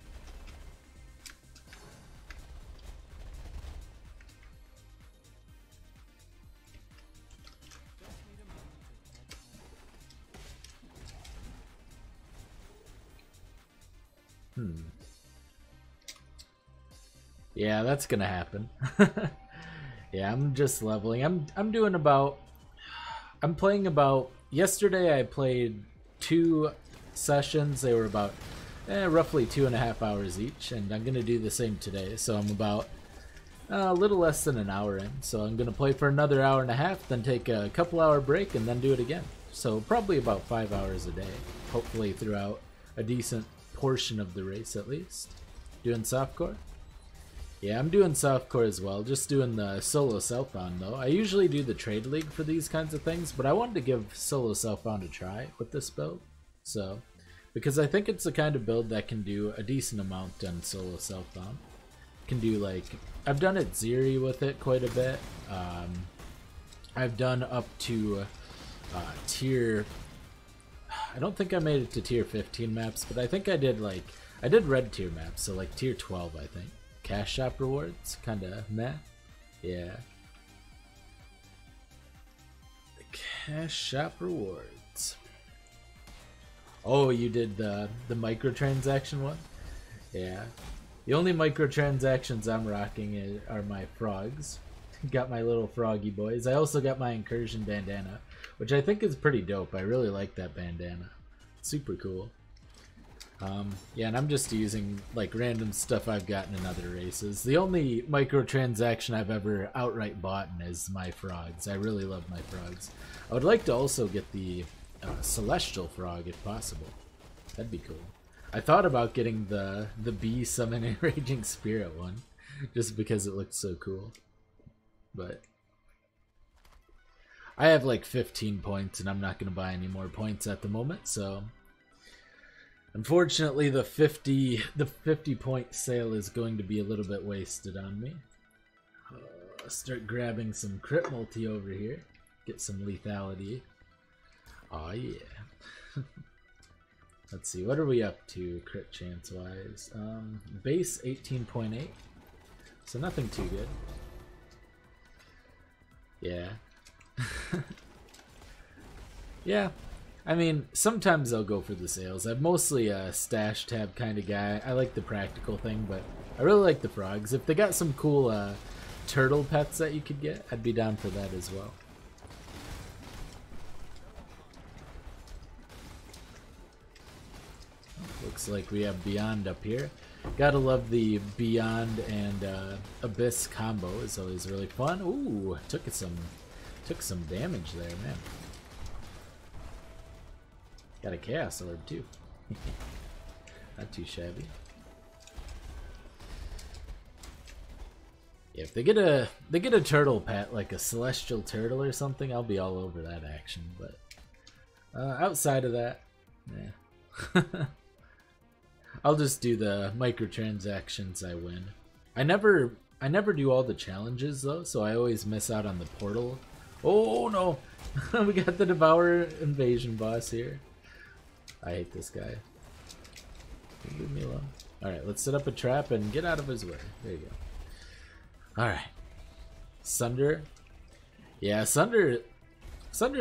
Yeah, that's gonna happen. Yeah, I'm just leveling. I'm doing about. I'm playing about. Yesterday I played 2 sessions. They were about roughly 2.5 hours each, and I'm gonna do the same today. So I'm about a little less than an hour in. So I'm gonna play for another hour and a half, then take a couple-hour break, and then do it again. So probably about 5 hours a day. Hopefully throughout a decent portion of the race at least. Doing softcore? Yeah, I'm doing softcore as well, just doing the solo Southbound though. I usually do the trade league for these kinds of things, but I wanted to give solo Southbound a try with this build. So, because I think it's the kind of build that can do a decent amount on solo Southbound. Can do like, I've done it Zeri with it quite a bit. I've done up to tier, I don't think I made it to tier 15 maps, but I think I did red tier maps, so like tier 12 I think. Cash shop rewards, kinda meh. Yeah. The cash shop rewards. Oh, you did the microtransaction one? Yeah. The only microtransactions I'm rocking are my frogs. Got my little froggy boys. I also got my incursion bandana, which I think is pretty dope. I really like that bandana. Super cool. Yeah, and I'm just using like random stuff I've gotten in other races. The only microtransaction I've ever outright bought is my frogs. I really love my frogs. I would like to also get the celestial frog if possible. That'd be cool. I thought about getting the bee summoning raging spirit one, just because it looked so cool. But I have like 15 points, and I'm not going to buy any more points at the moment, so unfortunately the 50 point sale is going to be a little bit wasted on me. Start grabbing some crit multi over here, get some lethality. Oh yeah. Let's see, what are we up to crit chance wise? Base 18.8, so nothing too good. Yeah. Yeah, I mean, sometimes I'll go for the sales. I'm mostly a stash tab kind of guy. I like the practical thing, but I really like the frogs. If they got some cool turtle pets that you could get, I'd be down for that as well. Looks like we have Beyond up here. Gotta love the Beyond and Abyss combo. Is always really fun. Ooh, took some damage there, man. Got a Chaos Orb too. Not too shabby. Yeah, if they get a turtle pet, like a celestial turtle or something, I'll be all over that action. But outside of that, yeah. I'll just do the microtransactions I win. I never do all the challenges though, so I always miss out on the portal. Oh no! We got the Devourer invasion boss here. I hate this guy. Leave me alone. Alright, let's set up a trap and get out of his way. There you go. Alright. Sunder. Yeah, Sunder's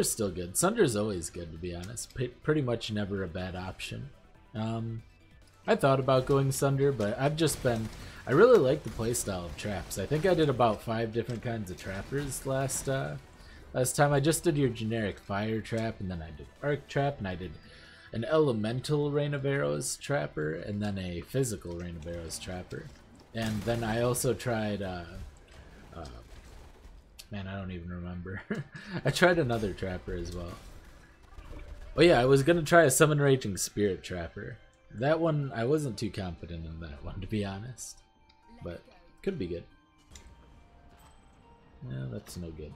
still good. Sunder's always good, to be honest. Pretty much never a bad option. I thought about going Sunder, but I really like the playstyle of traps. I think I did about 5 different kinds of trappers last time. I just did your generic fire trap, and then I did arc trap, and I did an elemental rain of arrows trapper, and then a physical rain of arrows trapper. And then I also tried, man, I don't even remember. I tried another trapper as well. Oh yeah, I was gonna try a summon raging spirit trapper. That one, I wasn't too confident in that one, to be honest. But, could be good. Yeah, that's no good.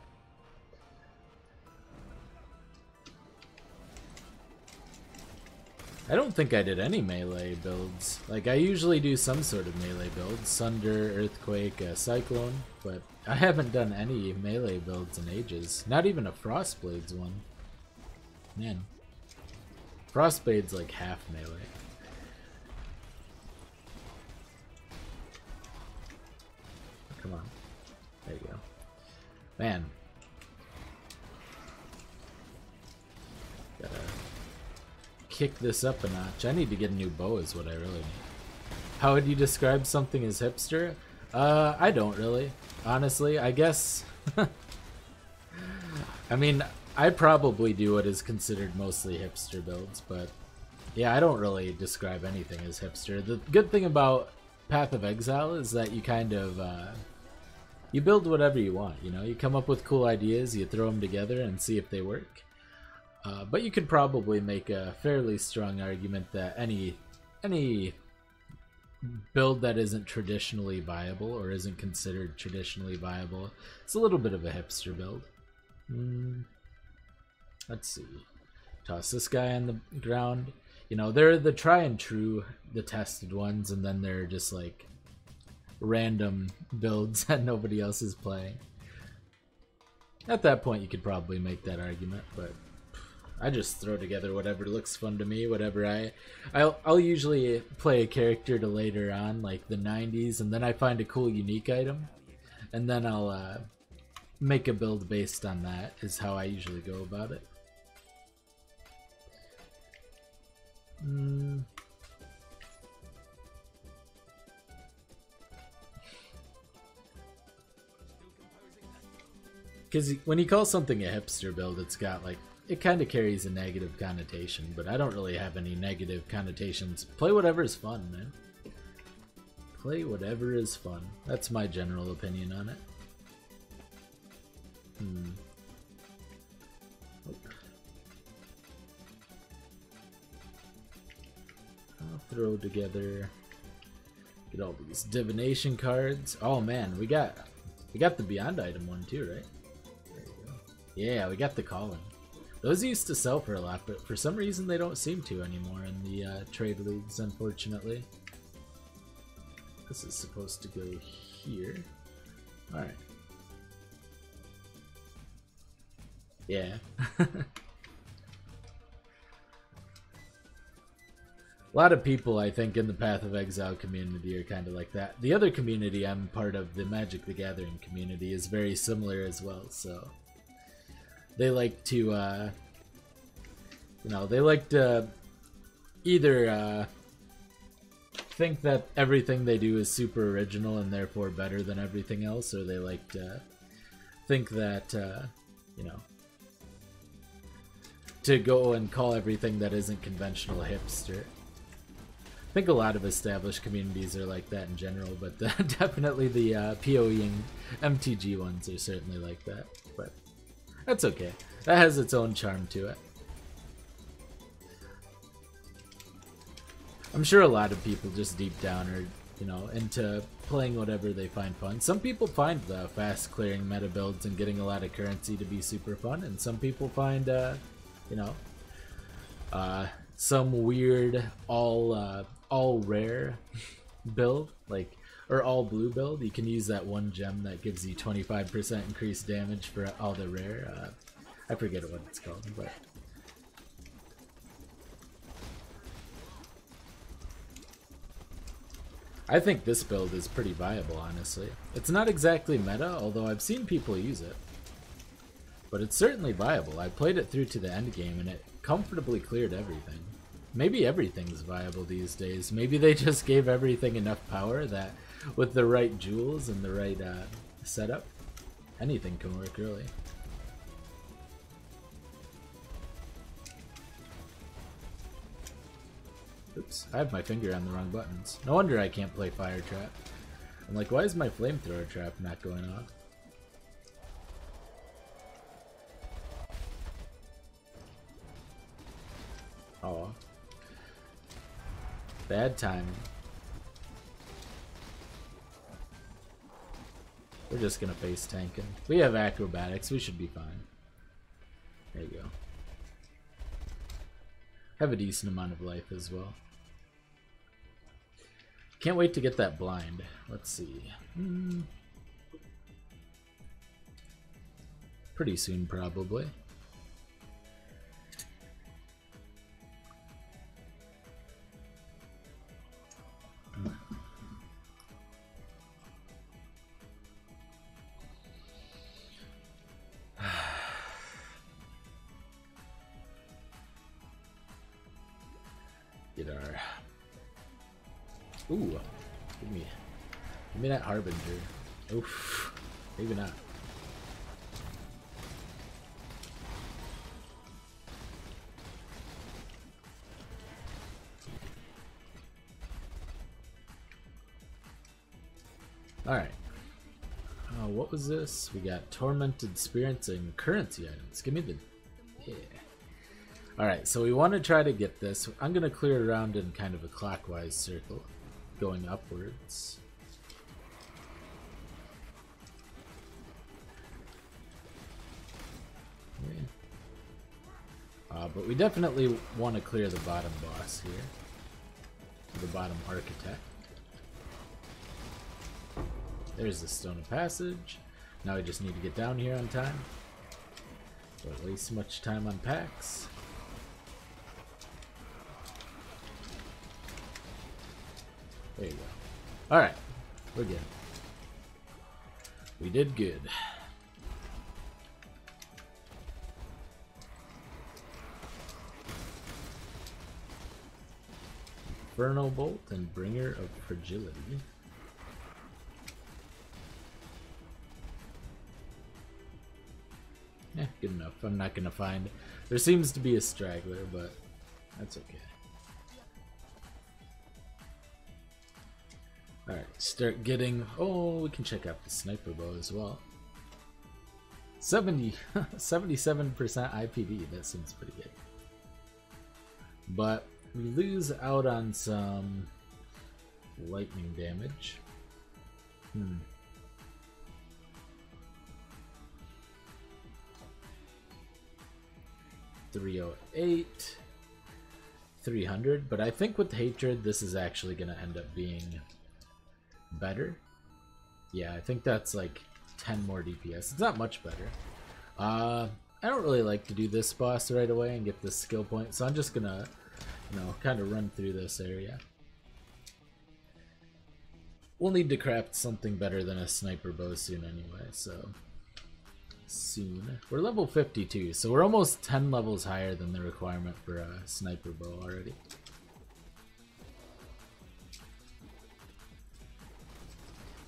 I don't think I did any melee builds. Like, I usually do some sort of melee build. Sunder, Earthquake, Cyclone. But I haven't done any melee builds in ages. Not even a Frostblades one. Man. Frostblade's like half melee. Come on. There you go. Man. Gotta kick this up a notch. I need to get a new bow is what I really need. How would you describe something as hipster? I don't really. Honestly, I guess. I mean, I probably do what is considered mostly hipster builds, but yeah, I don't really describe anything as hipster. The good thing about Path of Exile is that you kind of you build whatever you want. You know, you come up with cool ideas, you throw them together, and see if they work. But you could probably make a fairly strong argument that any build that isn't traditionally viable or isn't considered traditionally viable, it's a little bit of a hipster build. Let's see. Toss this guy on the ground. You know, they're the try and true, the tested ones, and then they're just like random builds that nobody else is playing. At that point, you could probably make that argument, but I just throw together whatever looks fun to me, whatever I'll usually play a character to later on, like the 90s, and then I find a cool unique item, and then I'll make a build based on that, is how I usually go about it. Because when you call something a hipster build, it's got like, it kind of carries a negative connotation, but I don't really have any negative connotations. Play whatever is fun, man. Play whatever is fun. That's my general opinion on it. I'll throw together, get all these divination cards. Oh man, we got the Beyond item one too, right? There you go. Yeah, we got the Calling. Those used to sell for a lot, but for some reason they don't seem to anymore in the trade leagues, unfortunately. This is supposed to go here. Alright. Yeah. A lot of people, I think, in the Path of Exile community are kind of like that. The other community I'm part of, the Magic the Gathering community, is very similar as well, so they like to, you know, they like to either think that everything they do is super original and therefore better than everything else, or they like to think that, you know, to go and call everything that isn't conventional hipster. I think a lot of established communities are like that in general, but definitely the PoE and MTG ones are certainly like that. But that's okay. That has its own charm to it. I'm sure a lot of people just deep down are, you know, into playing whatever they find fun. Some people find the fast clearing meta builds and getting a lot of currency to be super fun, and some people find, you know, some weird all rare build, like, or all blue build. You can use that one gem that gives you 25% increased damage for all the rare. I forget what it's called, but I think this build is pretty viable, honestly. It's not exactly meta, although I've seen people use it. But it's certainly viable. I played it through to the end game and it comfortably cleared everything. Maybe everything's viable these days. Maybe they just gave everything enough power that with the right jewels and the right setup, anything can work, really. Oops, I have my finger on the wrong buttons. No wonder I can't play Fire Trap. I'm like, why is my Flamethrower Trap not going off? Oh. Bad timing. We're just gonna face tanking. We have acrobatics, we should be fine. There you go. Have a decent amount of life as well. Can't wait to get that blind. Let's see. Pretty soon, probably. Get our... Ooh, give me Give me that Harbinger. Oof. Maybe not. Alright. What was this? We got Tormented Spirits and Currency items. Give me the... Yeah. Alright, so we want to try to get this. I'm going to clear it around in kind of a clockwise circle, going upwards. Yeah. But we definitely want to clear the bottom boss here. The bottom architect. There's the Stone of Passage. Now we just need to get down here on time. Don't waste much time on packs. There you go. Alright. We're good. We did good. Inferno Bolt and Bringer of Fragility. Yeah, good enough. I'm not gonna find... There seems to be a straggler, but that's okay. Alright, start getting... Oh, we can check out the sniper bow as well. 77% IPD, that seems pretty good. But we lose out on some lightning damage. 308, 300, but I think with Hatred this is actually going to end up being better. Yeah, I think that's like 10 more DPS. It's not much better. I don't really like to do this boss right away and get this skill point, so I'm just gonna, you know, kind of run through this area. We'll need to craft something better than a sniper bow soon anyway, so... Soon. We're level 52, so we're almost 10 levels higher than the requirement for a sniper bow already.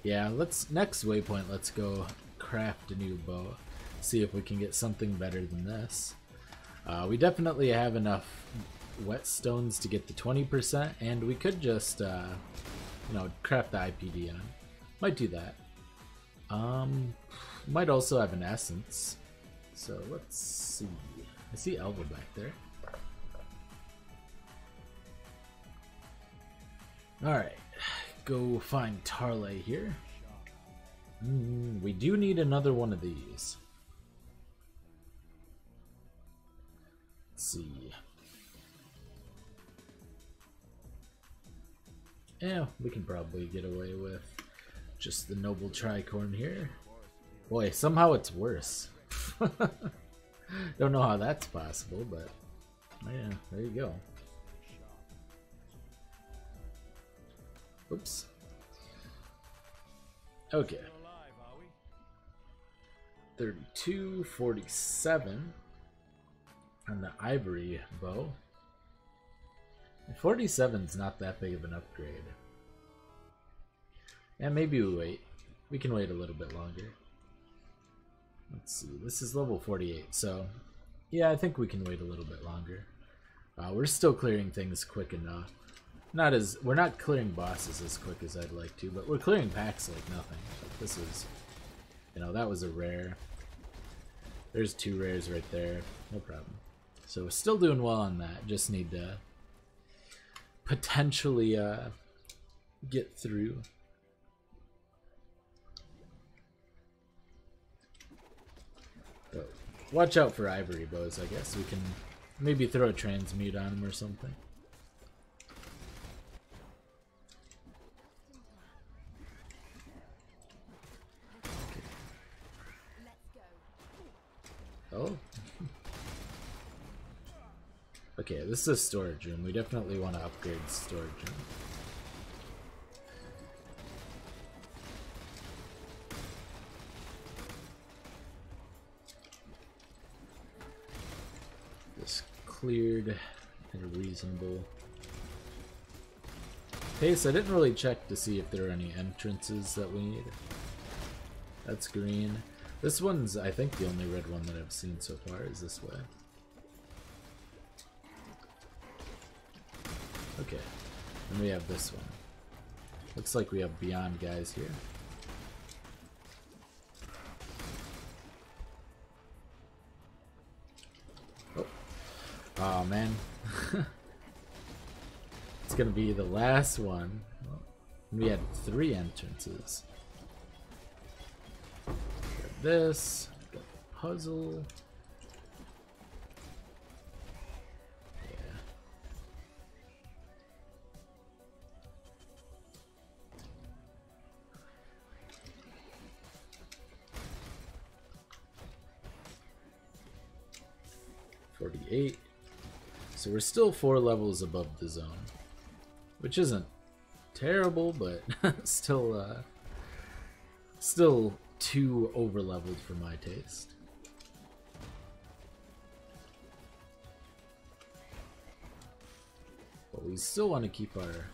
Yeah, next waypoint, let's go craft a new bow. See if we can get something better than this. We definitely have enough whetstones to get the 20%, and we could just, you know, craft the IPD on. Might do that. Might also have an essence. So let's see. I see Elva back there. Alright. Go find Tarley here. We do need another one of these. Let's see. Yeah, we can probably get away with just the Noble Tricorn here. Boy, somehow it's worse. Don't know how that's possible, but yeah, there you go. Oops. Okay. 32, 47 on the Ivory bow. 47's not that big of an upgrade. And maybe we wait. We can wait a little bit longer. Let's see, this is level 48, so yeah, I think we can wait a little bit longer. We're still clearing things quick enough. We're not clearing bosses as quick as I'd like to, but we're clearing packs like nothing. This is, you know, that was a rare. There's 2 rares right there, no problem. So we're still doing well on that. Just need to potentially get through. But watch out for Ivory bows, I guess. We can maybe throw a transmute on him or something. Oh. Okay, this is a storage room. We definitely want to upgrade the storage room. This cleared at a reasonable case, I didn't really check to see if there are any entrances that we need. That's green. This one's, I think, the only red one that I've seen so far is this way. Okay, and we have this one. Looks like we have beyond guys here. Oh, oh man. It's gonna be the last one. We had 3 entrances. Got this, got the puzzle. Yeah. $48. So we're still 4 levels above the zone, which isn't terrible, but still too over leveled for my taste. But we still want to keep our...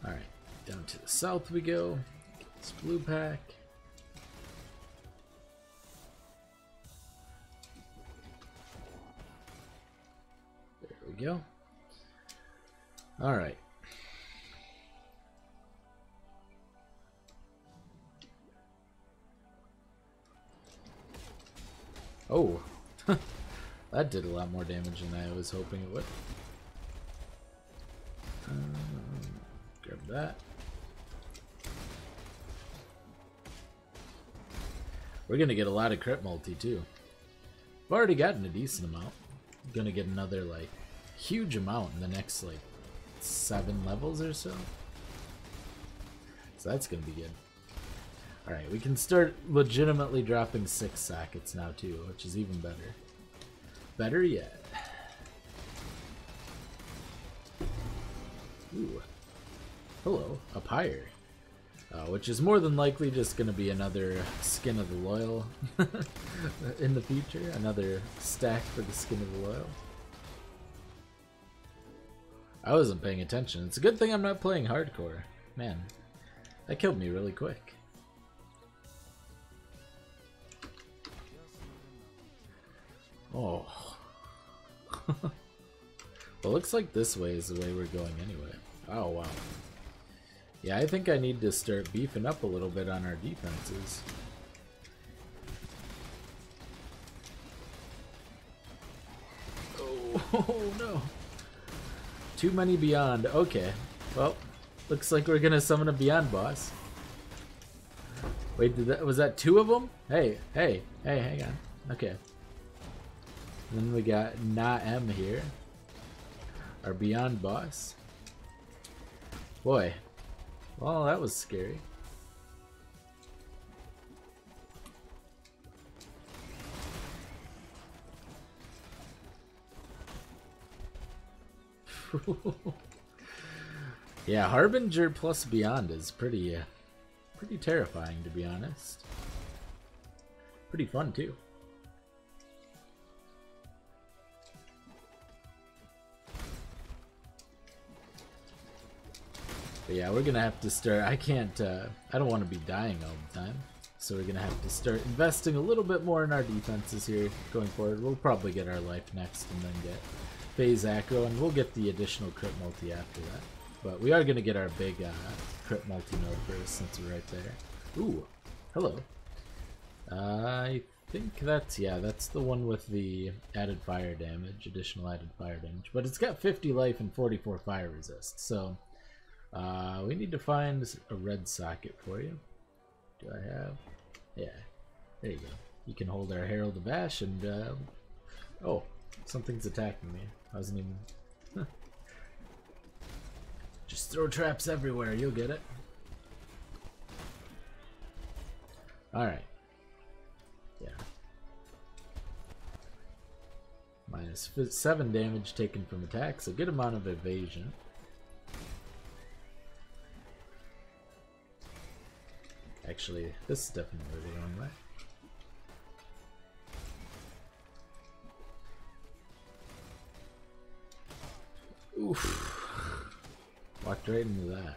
Alright, down to the south we go. Get this blue pack. There we go. Alright. Oh, that did a lot more damage than I was hoping it would. Grab that. We're gonna get a lot of crit multi too. I've already gotten a decent amount. I'm gonna get another like huge amount in the next like 7 levels or so. So that's gonna be good. Alright, we can start legitimately dropping 6 sockets now too, which is even better. Better yet. Ooh. Hello, a pyre. Which is more than likely just going to be another Skin of the Loyal in the future. Another stack for the Skin of the Loyal. I wasn't paying attention. It's a good thing I'm not playing hardcore. Man, that killed me really quick. Oh. Well, looks like this way is the way we're going anyway. Oh, wow. Yeah, I think I need to start beefing up a little bit on our defenses. Oh, no. Too many beyond. Okay. Well, looks like we're gonna summon a beyond boss. Wait, was that 2 of them? Hey, hang on. Okay. Then we got Na M here, our beyond boss. Boy, well, that was scary. Yeah, Harbinger plus beyond is pretty terrifying, to be honest. Pretty fun too. But yeah, we're gonna have to start. I don't want to be dying all the time, so we're gonna have to start investing a little bit more in our defenses here going forward. We'll probably get our life next and then get phase acro, and we'll get the additional crit multi after that. But we are gonna get our big crit multi node first, since we're right there. Ooh, hello. I think that's the one with the added fire damage, additional added fire damage. But it's got 50 life and 44 fire resist, so. We need to find a red socket for you. Do I have? Yeah. There you go. You can hold our Herald of Ash and, oh, something's attacking me. I wasn't even... Huh. Just throw traps everywhere, you'll get it. Alright. Yeah. Minus 7 damage taken from attacks, a good amount of evasion. Actually, this is definitely the wrong way. Oof. Walked right into that.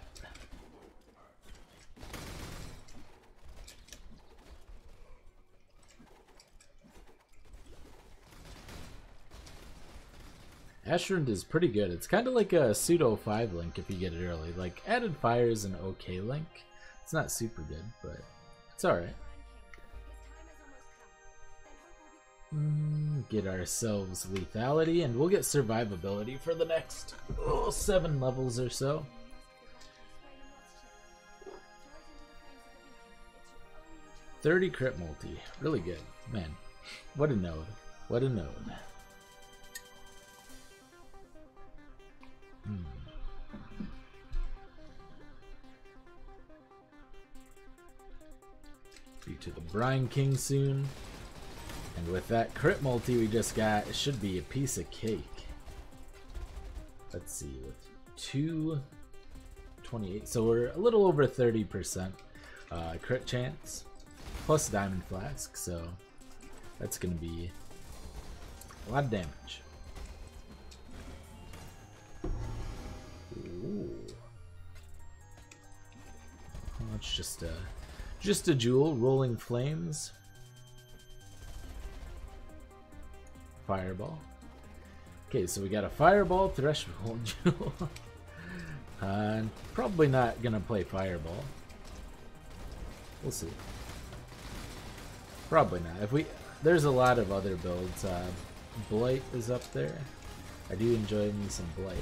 Ashrund is pretty good. It's kind of like a pseudo 5 link if you get it early. Like, added fire is an okay link. It's not super good, but it's alright. Get ourselves lethality, and we'll get survivability for the next 7 levels or so. 30 crit multi. Really good. Man, what a node. What a node. Be to the Brine King soon. And with that crit multi we just got, it should be a piece of cake. Let's see, with 228. So we're a little over 30% crit chance. Plus Diamond Flask, so that's going to be a lot of damage. Ooh. Oh, it's just a jewel, Rolling Flames. Fireball. Okay, so we got a Fireball, Threshold Jewel. Probably not gonna play Fireball. We'll see. Probably not. There's a lot of other builds. Blight is up there. I do enjoy me some Blight.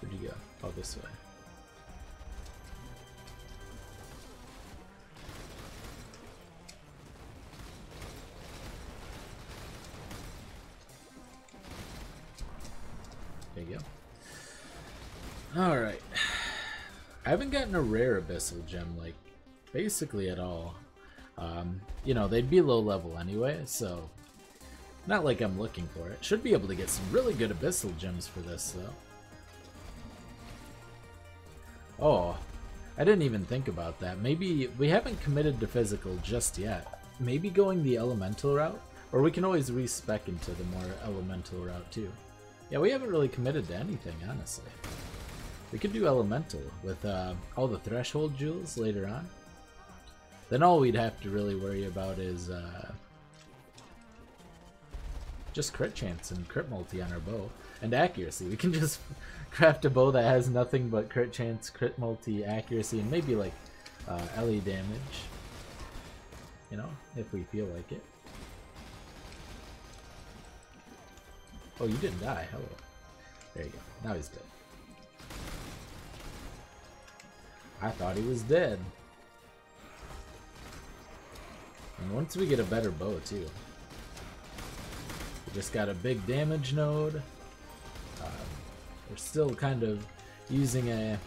Where'd you go? Oh, this way. There you go. Alright. I haven't gotten a rare Abyssal Gem, like, basically at all. You know, they'd be low level anyway, so not like I'm looking for it. Should be able to get some really good Abyssal Gems for this, though. Oh, I didn't even think about that. Maybe we haven't committed to physical just yet. Maybe going the elemental route, or we can always respec into the more elemental route too. Yeah, we haven't really committed to anything, honestly. We could do elemental with all the threshold jewels later on. Then all we'd have to really worry about is just crit chance and crit multi on our bow. And accuracy. We can just craft a bow that has nothing but crit chance, crit multi, accuracy, and maybe like LE damage. You know, if we feel like it. Oh, you didn't die. Hello. There you go. Now he's dead. I thought he was dead. And once we get a better bow, too. We just got a big damage node. We're still kind of using a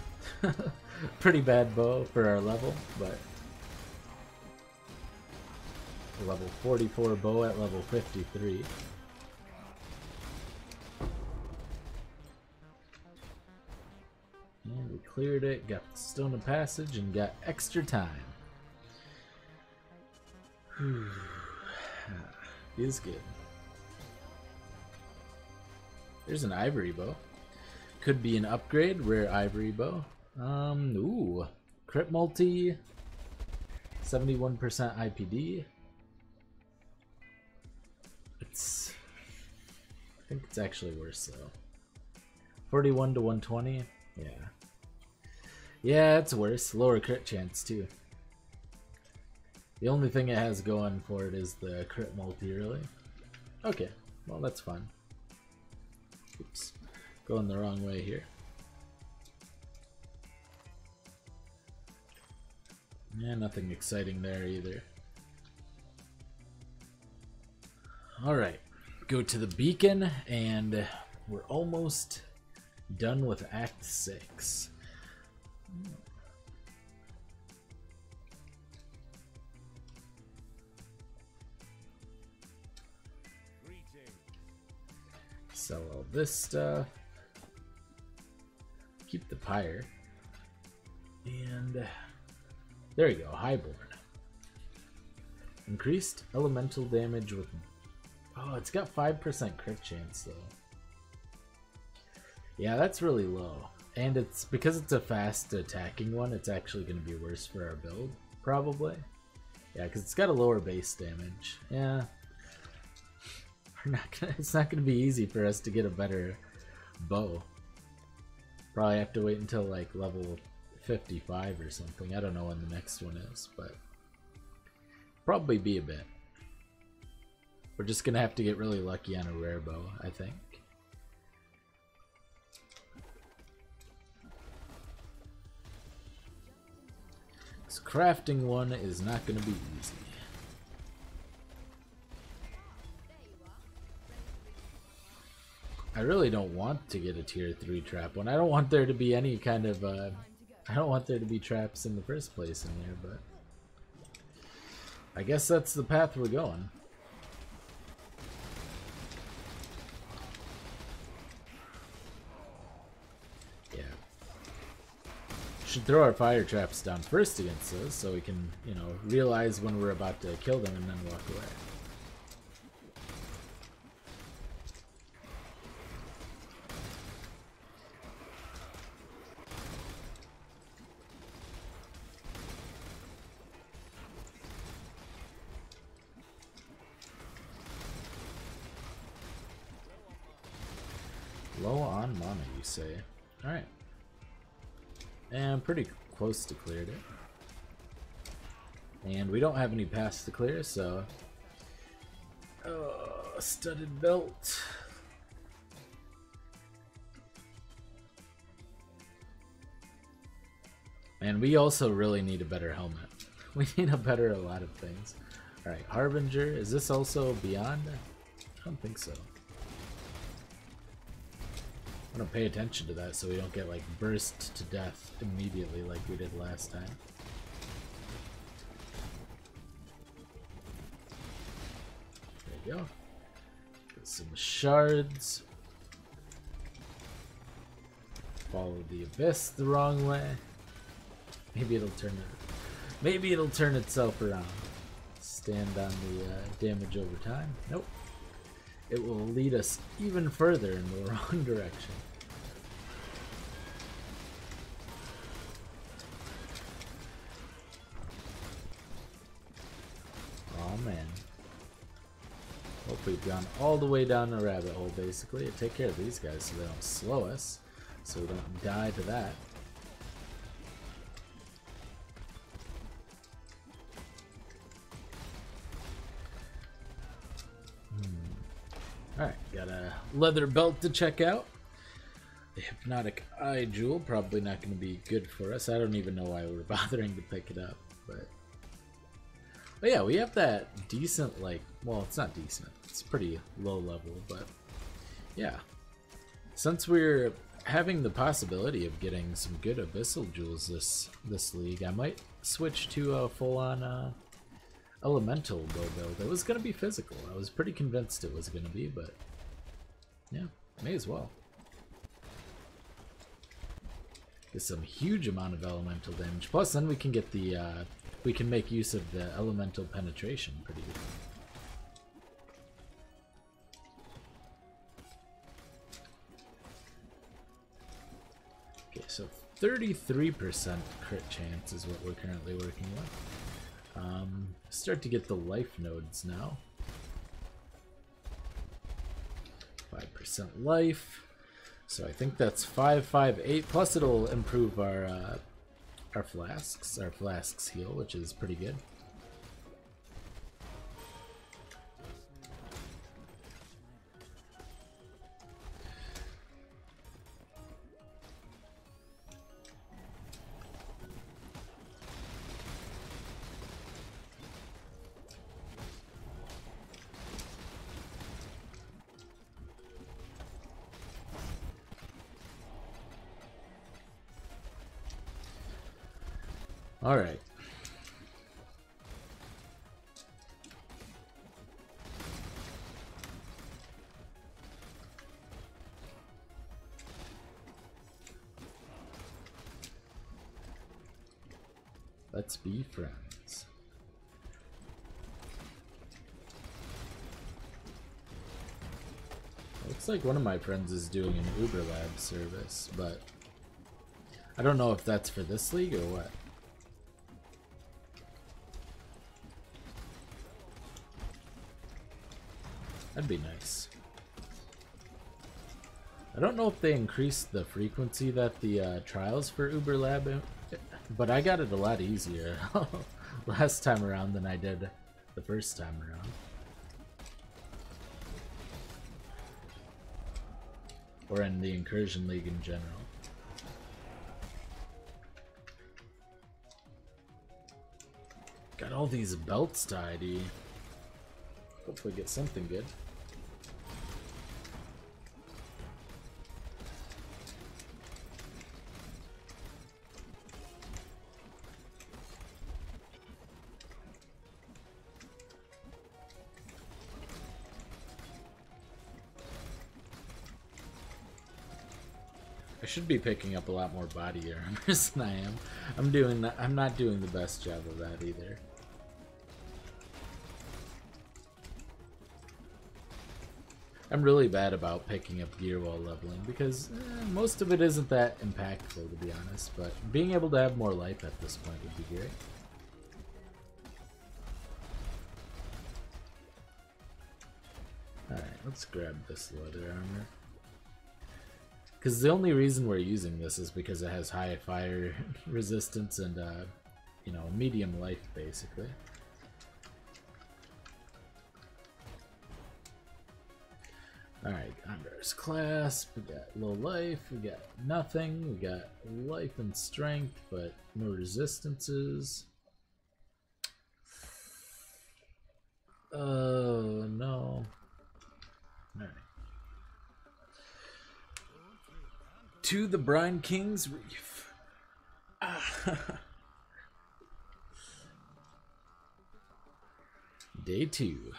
pretty bad bow for our level, but a level 44 bow at level 53. And we cleared it, got the Stone of Passage, and got extra time. Feels good. There's an Ivory Bow. Could be an upgrade, rare Ivory Bow. Ooh. Crit multi. 71% IPD. I think it's actually worse though. 41 to 120. Yeah. Yeah, it's worse. Lower crit chance too. The only thing it has going for it is the crit multi, really. Okay, well that's fine. Oops. Going the wrong way here. Yeah, nothing exciting there either. Alright, go to the beacon, and we're almost done with Act 6. Sell all this stuff. Keep the pyre. And there you go, Highborn. Increased elemental damage with... Oh, it's got 5% crit chance though. Yeah, that's really low. And it's because it's a fast attacking one, it's actually going to be worse for our build, probably. Yeah, because it's got a lower base damage. Yeah. It's not going to be easy for us to get a better bow. Probably have to wait until like level 55 or something. I don't know when the next one is, but probably be a bit. We're just going to have to get really lucky on a rare bow, I think. So crafting one is not going to be easy. I really don't want to get a tier 3 trap one. I don't want there to be any kind of I don't want there to be traps in the first place in there, but I guess that's the path we're going. Yeah. Should throw our fire traps down first against those so we can, you know, realize when we're about to kill them and then walk away. Low on mana, you say? Alright. And I'm pretty close to cleared it. And we don't have any paths to clear, so... studded belt. And we also really need a better helmet. We need a better a lot of things. Alright, Harbinger. Is this also beyond? I don't think so. I'm gonna pay attention to that so we don't get like burst to death immediately like we did last time. There you go. Get some shards. Follow the abyss the wrong way. Maybe it'll turn it. Maybe it'll turn itself around. Stand on the damage over time. Nope. It will lead us even further in the wrong direction. Oh man. Hope we've gone all the way down the rabbit hole basically. And take care of these guys so they don't slow us. So we don't die to that. Alright, got a leather belt to check out. The hypnotic eye jewel, probably not going to be good for us. I don't even know why we're bothering to pick it up, but yeah, we have that decent, like, well, it's not decent. It's pretty low level, but yeah. Since we're having the possibility of getting some good abyssal jewels this league, I might switch to a full-on elemental bow build. It was going to be physical. I was pretty convinced it was going to be, but yeah, may as well. Get some huge amount of elemental damage. Plus, then we can get the we can make use of the elemental penetration pretty good. Okay, so 33% crit chance is what we're currently working with. Start to get the life nodes now. 5% life. So I think that's 558. Plus it'll improve our flasks. Our flasks heal, which is pretty good. All right. Let's be friends. Looks like one of my friends is doing an Uber Lab service, but I don't know if that's for this league or what. That'd be nice. I don't know if they increased the frequency that the trials for Uber Lab, but I got it a lot easier last time around than I did the first time around. Or in the Incursion League in general. Got all these belts to ID. Hopefully get something good. I should be picking up a lot more body armors than I am. I'm not doing the best job of that either. I'm really bad about picking up gear while leveling because most of it isn't that impactful, to be honest, but being able to have more life at this point would be great. Alright, let's grab this leather armor. Because the only reason we're using this is because it has high fire resistance and, you know, medium life, basically. Alright, Andre's clasp, we got low life, we got nothing, we got life and strength, but no resistances. Oh, no. Alright. To the Brine King's Reef. Day 2.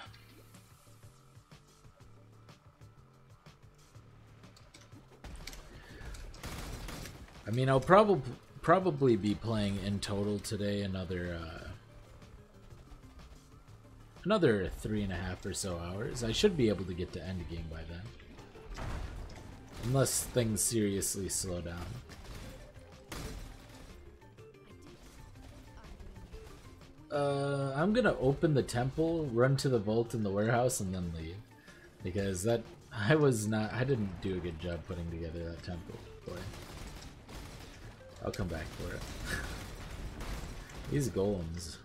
I mean, I'll probably be playing in total today another 3.5 or so hours. I should be able to get to endgame by then. Unless things seriously slow down. I'm gonna open the temple, run to the vault in the warehouse, and then leave. Because I didn't do a good job putting together that temple. Boy. I'll come back for it. These golems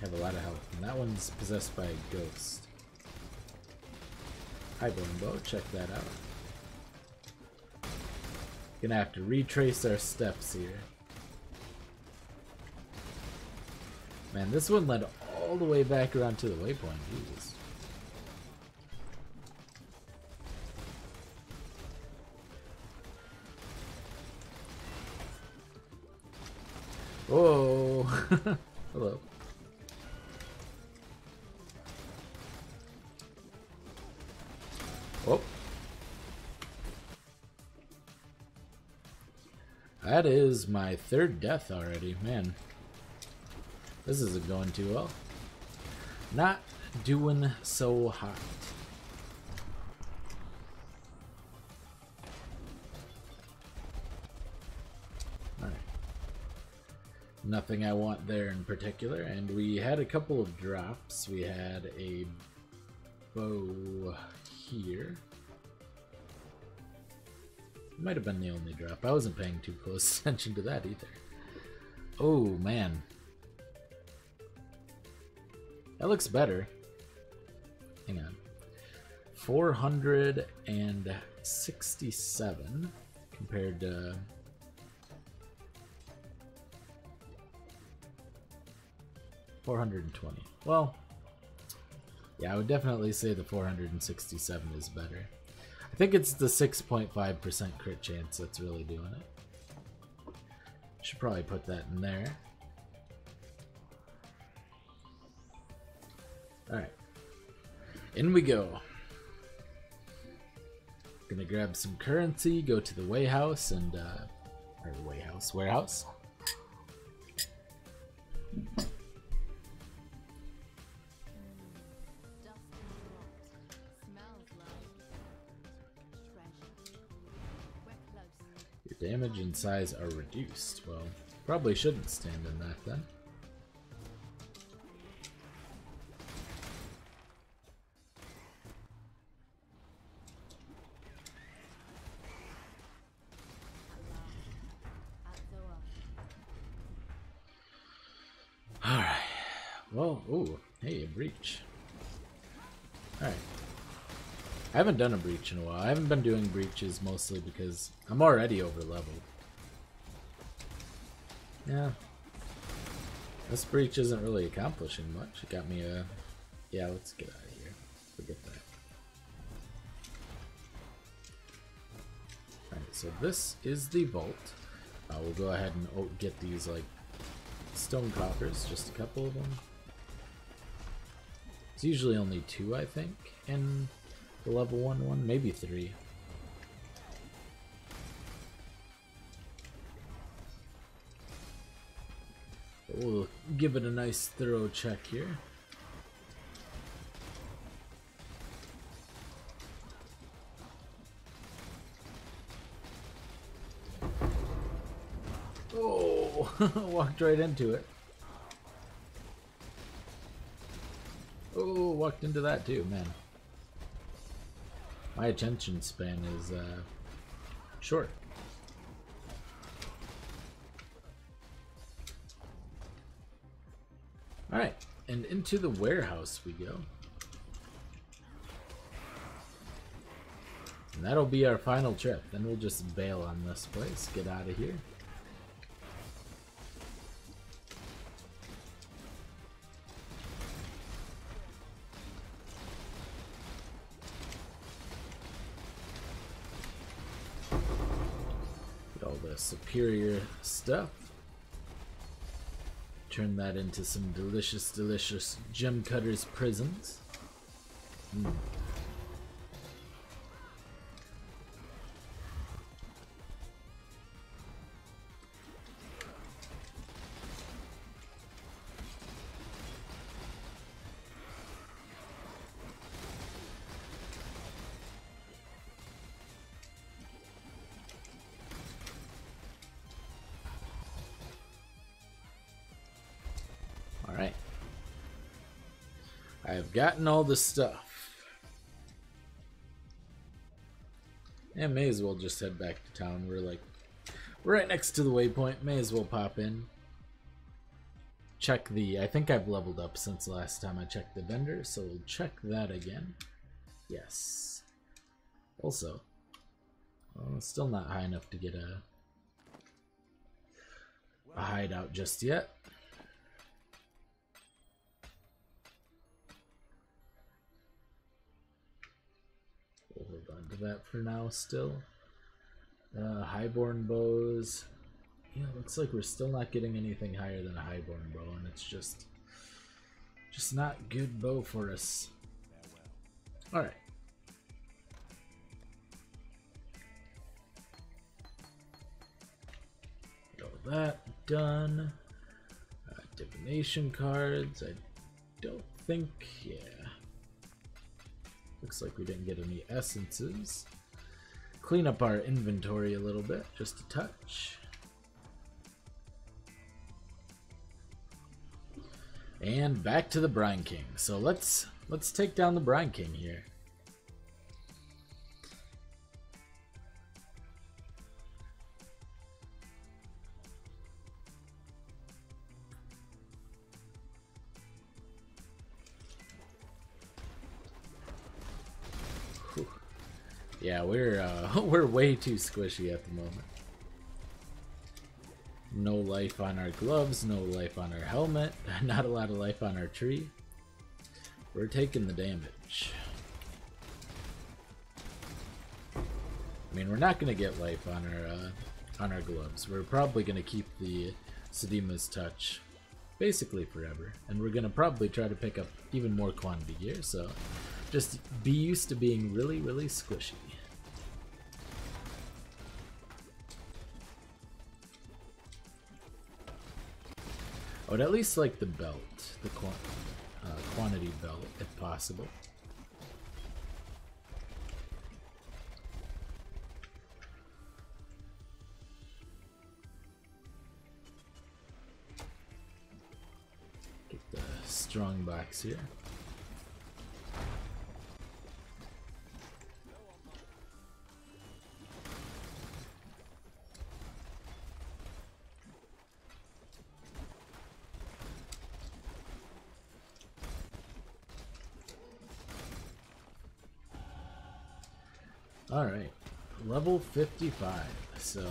have a lot of health, and that one's possessed by a ghost. Hi, Bow, check that out. Gonna have to retrace our steps here. Man, this one led all the way back around to the waypoint. Jesus. Whoa. Hello. Oh. That is my 3rd death already, man. This isn't going too well. Not doing so hot. Alright. Nothing I want there in particular, and we had a couple of drops. We had a bow here. Might have been the only drop. I wasn't paying too close attention to that either. Oh, man. That looks better. Hang on. 467 compared to... $420. Well, yeah, I would definitely say the 467 is better. I think it's the 6.5% crit chance that's really doing it. Should probably put that in there. Alright. In we go. Gonna grab some currency, go to the warehouse and, or warehouse. Damage and size are reduced. Well, probably shouldn't stand in that then. Alright. Well, ooh, hey, a breach. Alright. I haven't done a breach in a while. I haven't been doing breaches mostly because I'm already over leveled. Yeah. This breach isn't really accomplishing much. It got me a... Yeah, let's get out of here. Forget that. Alright, so this is the vault. We'll go ahead and get these, like, stone coffers. Just a couple of them. It's usually only 2, I think, in the level 1 one. Maybe 3. We'll give it a nice thorough check here. Oh, walked right into it. Oh, walked into that too, man. My attention span is short. Alright, and into the warehouse we go. And that'll be our final trip. Then we'll just bail on this place, get out of here. Get all the superior stuff. Turn that into some delicious, delicious gem cutters prisms. Alright. I have gotten all the stuff. And may as well just head back to town. We're right next to the waypoint. May as well pop in. Check the... I think I've leveled up since the last time I checked the vendor, so we'll check that again. Yes. Also, well, it's still not high enough to get a hideout just yet. We'll hold on to that for now still. Highborn bows. Yeah, looks like we're still not getting anything higher than a highborn bow, and it's just not good bow for us. Alright. Get all that done. Divination cards. I don't think, yeah. Looks like we didn't get any essences. Clean up our inventory a little bit, just a touch. And back to the Brine King. So let's take down the Brine King here. Yeah, we're way too squishy at the moment. No life on our gloves, no life on our helmet, not a lot of life on our tree. We're taking the damage. I mean, we're not gonna get life on our gloves. We're probably gonna keep the Sedima's touch basically forever, and we're gonna probably try to pick up even more quantity gear. So just be used to being really, really squishy. I would at least like the belt, the quantity belt, if possible. strong box here. Alright, level 55, so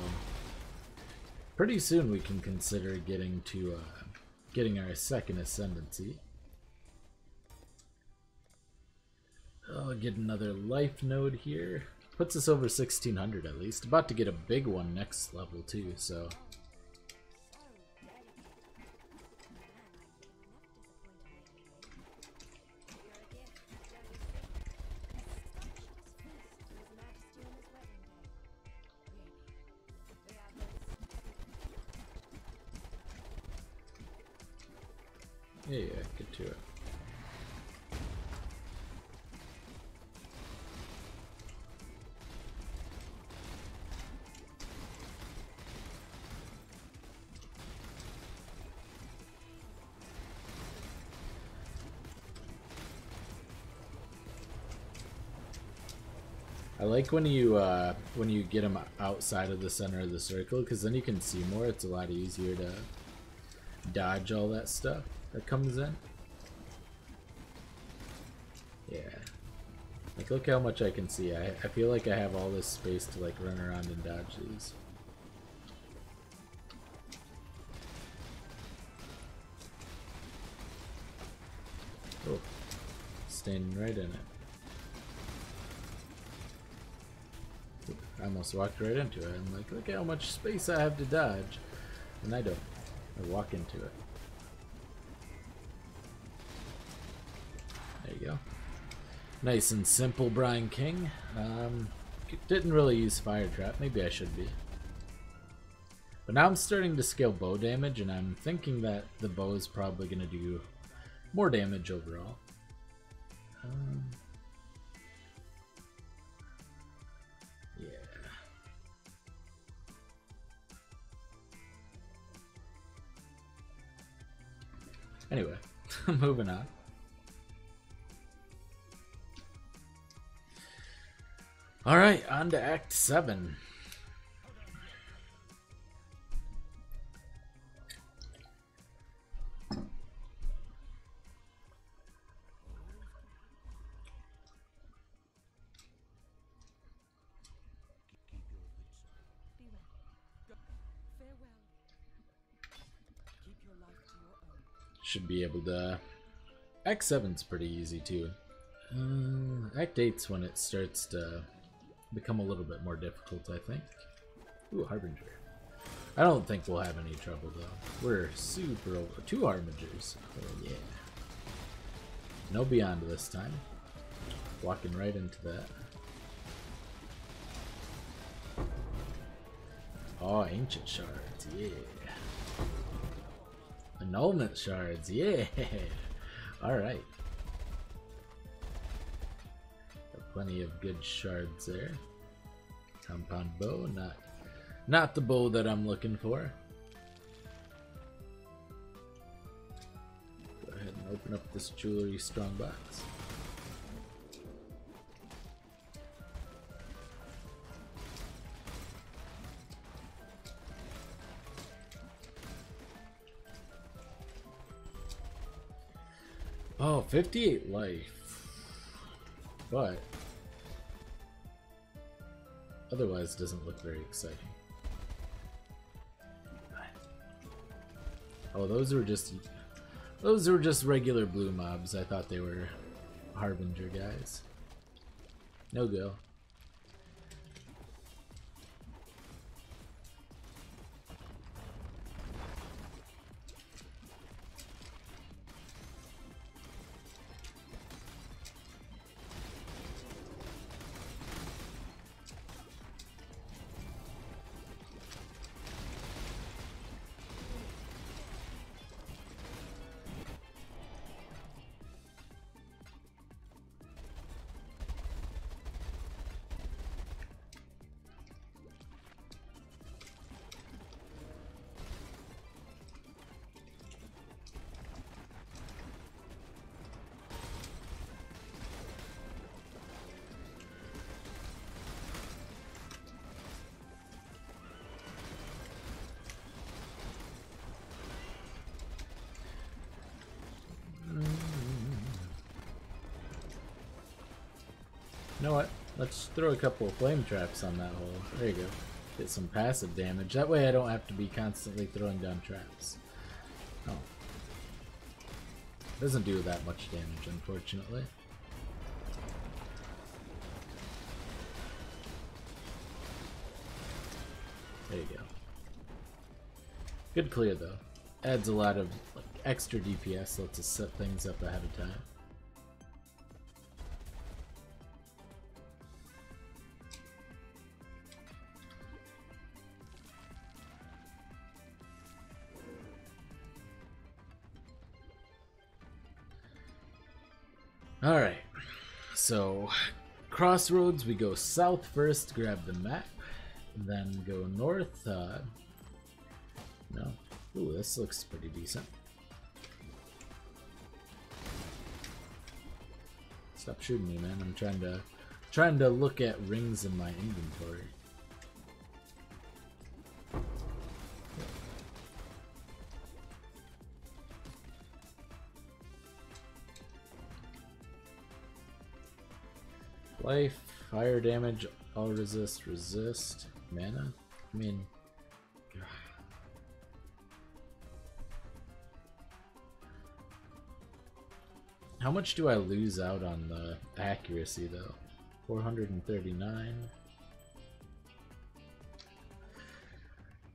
pretty soon we can consider getting to getting our second ascendancy. I'll get another life node here. Puts us over 1600 at least. About to get a big one next level too, so yeah, get to it. I like when you get them outside of the center of the circle, because then you can see more. It's a lot easier to dodge all that stuff that comes in. Yeah. Like, look how much I can see. I feel like I have all this space to like run around and dodge these. Oh, standing right in it. I almost walked right into it. I'm like, look how much space I have to dodge. And I don't. I walk into it. There you go. Nice and simple, Brian King. Didn't really use Fire Trap. Maybe I should be. But now I'm starting to scale bow damage, and I'm thinking that the bow is probably going to do more damage overall. Yeah. Anyway, moving on. Alright, on to Act 7. Should be able to... Act 7's pretty easy too. Act 8's when it starts to become a little bit more difficult, I think. Ooh, Harbinger. I don't think we'll have any trouble though. We're super over. 2 Harbingers. Oh yeah. No Beyond this time. Walking right into that. Oh, Ancient Shards, yeah. Annulment Shards, yeah. Alright. Plenty of good shards there. Compound bow, not the bow that I'm looking for. Go ahead and open up this jewelry strongbox. Oh, 58 life. But otherwise, it doesn't look very exciting. Oh, those were just regular blue mobs. I thought they were Harbinger guys. No go. You know what? Let's throw a couple of flame traps on that hole. There you go. Get some passive damage. That way I don't have to be constantly throwing down traps. Oh. Doesn't do that much damage, unfortunately. There you go. Good clear though. Adds a lot of like, extra DPS, lets us set things up ahead of time. Alright, so crossroads, we go south first, grab the map, then go north. No. Ooh, this looks pretty decent. Stop shooting me, man. I'm trying to look at rings in my inventory. Life, fire damage, all resist, mana. I mean, how much do I lose out on the accuracy though? 439.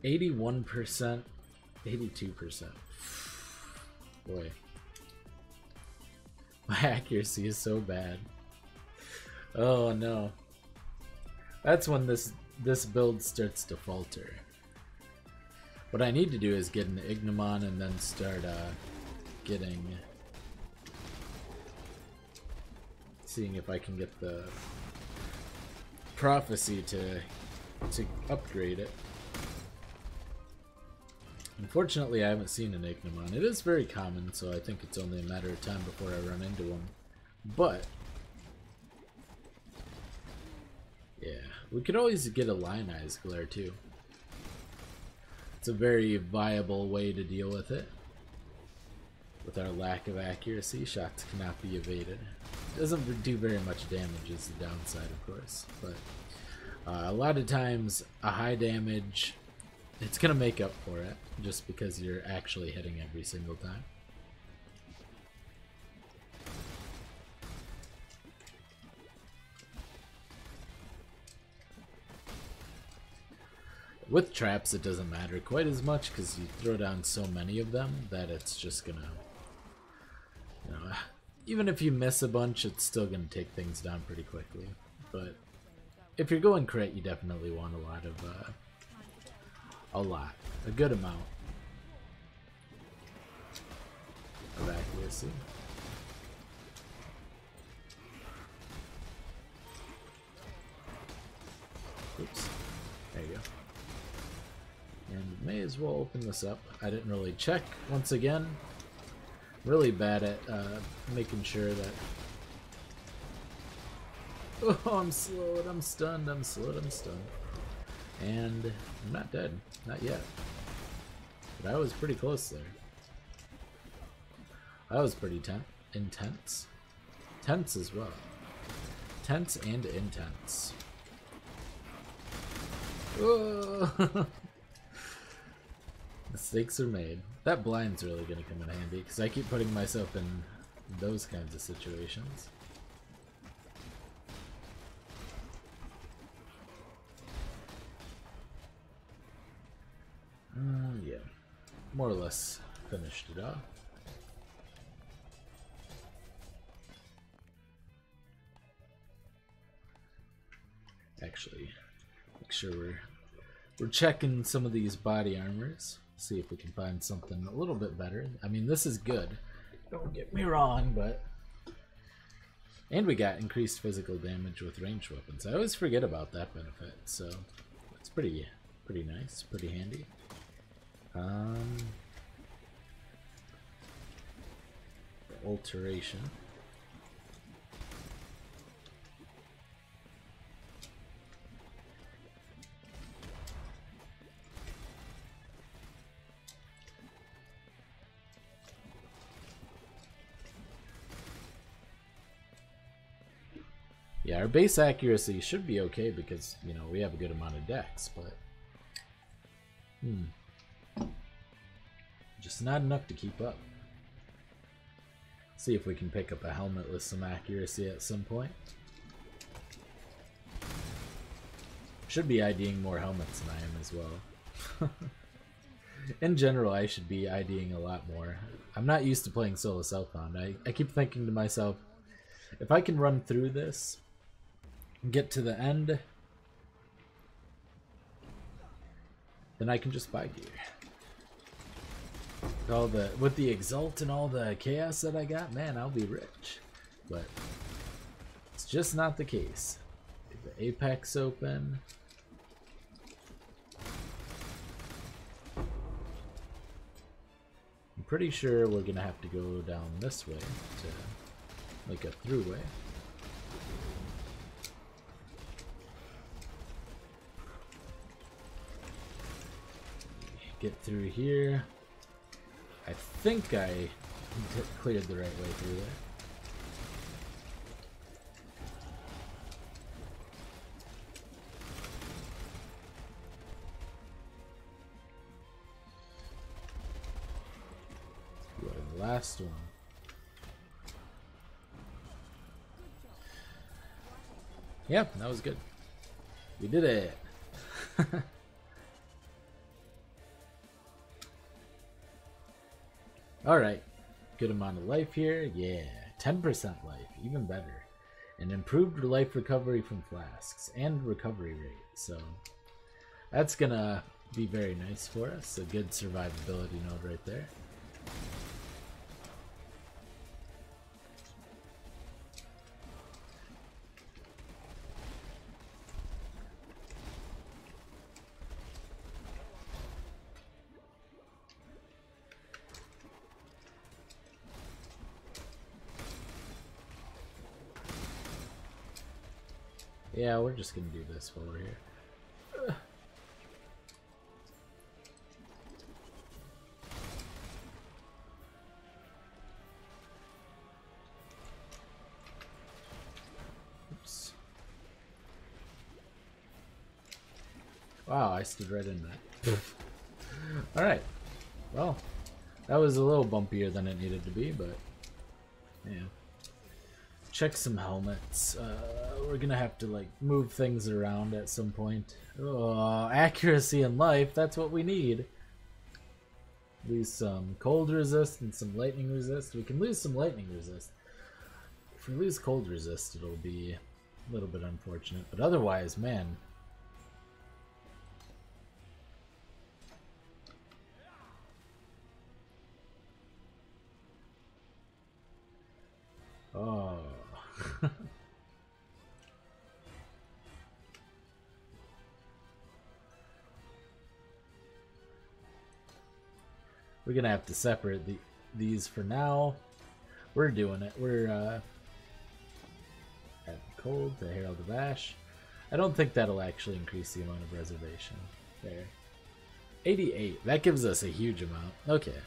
81%, 82%. Boy. My accuracy is so bad. Oh no. That's when this build starts to falter. What I need to do is get an Ignomon and then start seeing if I can get the prophecy to upgrade it. Unfortunately, I haven't seen an Ignomon. It is very common, so I think it's only a matter of time before I run into one. But yeah, we could always get a Lionized Glare too. It's a very viable way to deal with it. With our lack of accuracy, shots cannot be evaded. It doesn't do very much damage is the downside, of course. But a lot of times, a high damage, it's going to make up for it. Just because you're actually hitting every single time. With traps, it doesn't matter quite as much because you throw down so many of them that it's just gonna, you know, even if you miss a bunch, it's still gonna take things down pretty quickly. But if you're going crit, you definitely want a good amount of accuracy. Oops, there you go. And may as well open this up. I didn't really check, once again. Really bad at making sure that... Oh, I'm slowed, I'm stunned, I'm slowed, I'm stunned. And I'm not dead, not yet. But I was pretty close there. That was pretty intense. Tense as well. Tense and intense. Oh. Mistakes are made. That blind's really gonna come in handy because I keep putting myself in those kinds of situations. Yeah, more or less finished it off. Actually, make sure we're checking some of these body armors. See if we can find something a little bit better. I mean, this is good. Don't get me wrong, but... And we got increased physical damage with ranged weapons. I always forget about that benefit, so it's pretty nice, pretty handy. Alteration. Yeah, our base accuracy should be okay because, you know, we have a good amount of dex, but... just not enough to keep up. See if we can pick up a helmet with some accuracy at some point. Should be IDing more helmets than I am as well. In general, I should be IDing a lot more. I'm not used to playing solo Southbound. I keep thinking to myself, if I can run through this, get to the end, then I can just buy gear. With the Exalt and all the chaos that I got, man, I'll be rich. But it's just not the case. Get the Apex open. I'm pretty sure we're gonna have to go down this way to make a throughway. Get through here. I think I cleared the right way through there. Go to the last one. Yeah, that was good. We did it. Alright, good amount of life here. Yeah, 10% life, even better. And improved life recovery from flasks and recovery rate. So that's gonna be very nice for us. A good survivability node right there. Yeah, we're just gonna do this while we're here. Oops. Wow, I stood right in that. Alright. Well, that was a little bumpier than it needed to be, but yeah. Check some helmets. We're gonna have to like move things around at some point. Oh, accuracy and life, that's what we need. Lose some cold resist and some lightning resist. We can lose some lightning resist. If we lose cold resist, it'll be a little bit unfortunate. But otherwise, man. Oh. We're gonna have to separate these for now. We're doing it. We're at cold to Herald of Ash. I don't think that'll actually increase the amount of reservation. There. 88. That gives us a huge amount. Okay.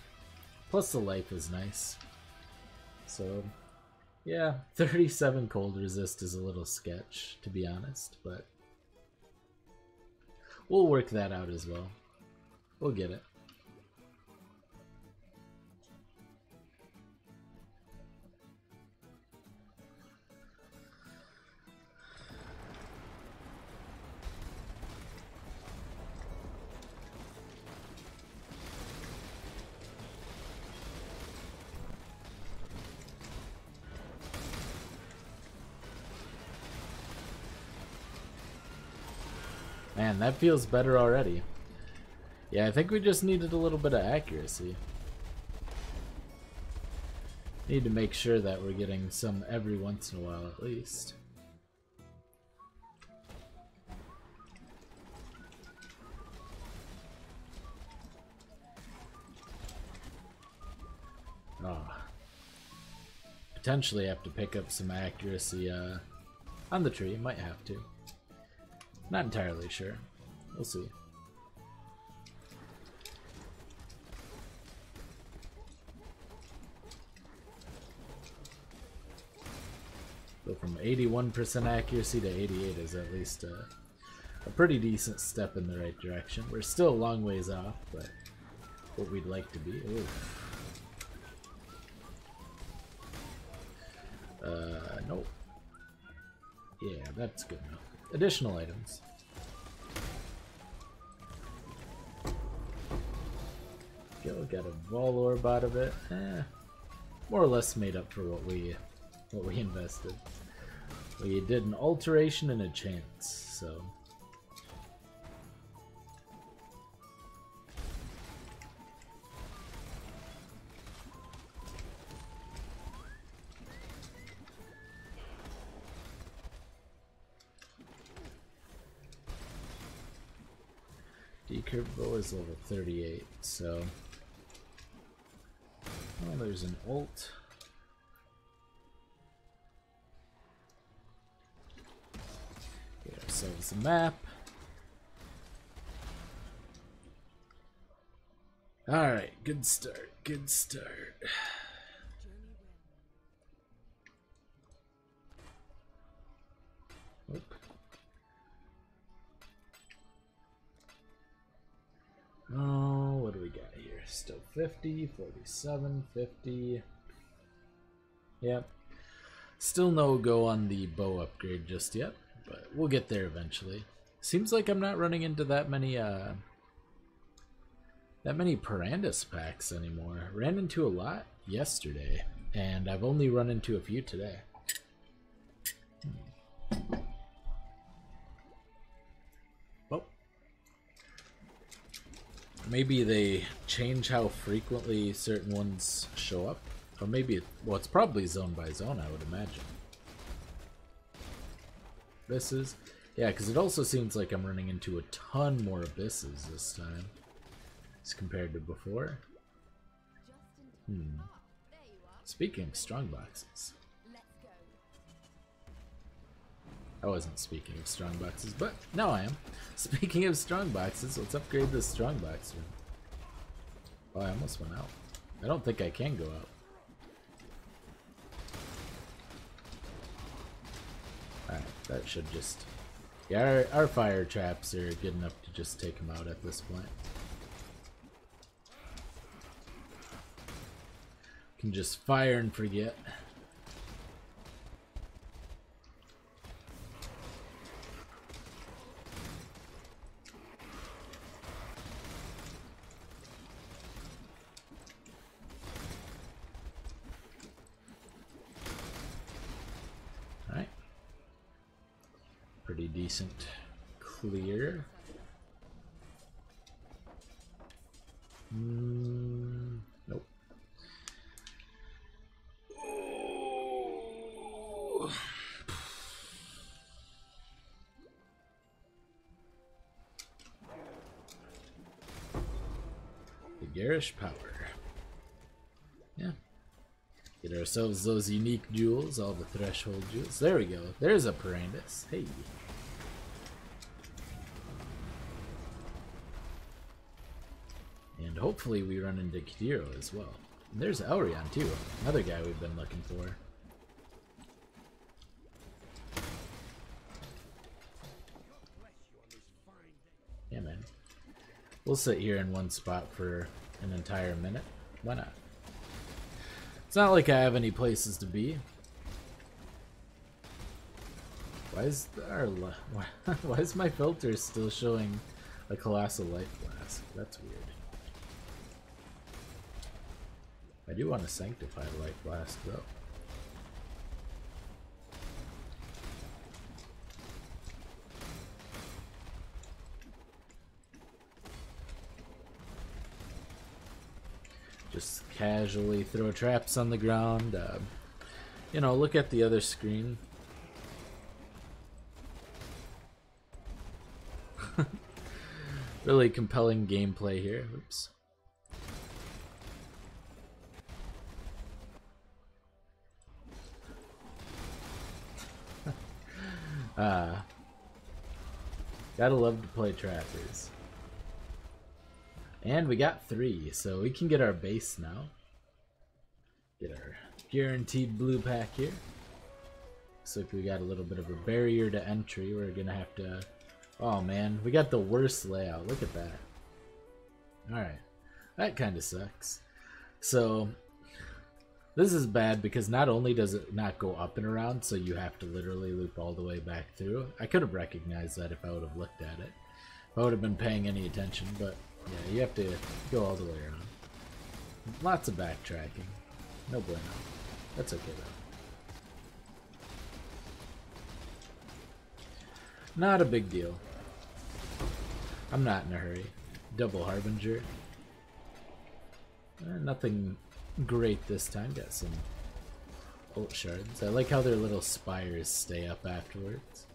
Plus the life is nice. So yeah, 37 cold resist is a little sketch, to be honest, but we'll work that out as well. We'll get it. Man, that feels better already. Yeah, I think we just needed a little bit of accuracy. Need to make sure that we're getting some every once in a while at least. Oh. Potentially have to pick up some accuracy on the tree. Might have to. Not entirely sure. We'll see. Go from 81% accuracy to 88 is at least a pretty decent step in the right direction. We're still a long ways off, but what we'd like to be. Ooh. Nope. Yeah, that's good enough. Additional items. Go, got a Vol Orb out of it. More or less made up for what we invested. We did an alteration and a chance, so. Decurve bow is level 38, so. Oh, there's an ult. Get ourselves a map. Alright, good start, good start. Oop. Oh, what do we got here? Still 50, 47, 50. Yep. Still no go on the bow upgrade just yet, but we'll get there eventually. Seems like I'm not running into that many Perandus packs anymore. Ran into a lot yesterday, and I've only run into a few today. Oh. Maybe they change how frequently certain ones show up. Or maybe, well, it's probably zone by zone, I would imagine. Abysses. Yeah, because it also seems like I'm running into a ton more abysses this time as compared to before. Speaking of strong boxes. I wasn't speaking of strong boxes, but now I am. Speaking of strong boxes, let's upgrade this strong box room. Oh, I almost went out. I don't think I can go out. Alright, that should just... Yeah, our fire traps are good enough to just take them out at this point. Can just fire and forget. Alright. Pretty decent clear. Nope. Oh. The garish power. Yeah. Get ourselves those unique jewels, all the threshold jewels. There we go. There's a Perandus. Hey. And hopefully we run into Kidiro as well. And there's Elrion too, another guy we've been looking for. Yeah, man. We'll sit here in one spot for an entire minute. Why not? It's not like I have any places to be. Why is why is my filter still showing a Colossal Life Flask? That's weird. I do want to sanctify Life Flask though. Just casually throw traps on the ground. You know, look at the other screen. Really compelling gameplay here. Oops. Gotta love to play trappers. And we got 3, so we can get our base now. Get our guaranteed blue pack here. So if we got a little bit of a barrier to entry, we're gonna have to... Oh man, we got the worst layout. Look at that. Alright. That kind of sucks. So, this is bad because not only does it not go up and around, so you have to literally loop all the way back through. I could have recognized that if I would have looked at it. If I would have been paying any attention, but yeah, you have to go all the way around. Lots of backtracking. No bueno. That's okay though. Not a big deal. I'm not in a hurry. Double Harbinger. Nothing great this time. Got some ult shards. I like how their little spires stay up afterwards.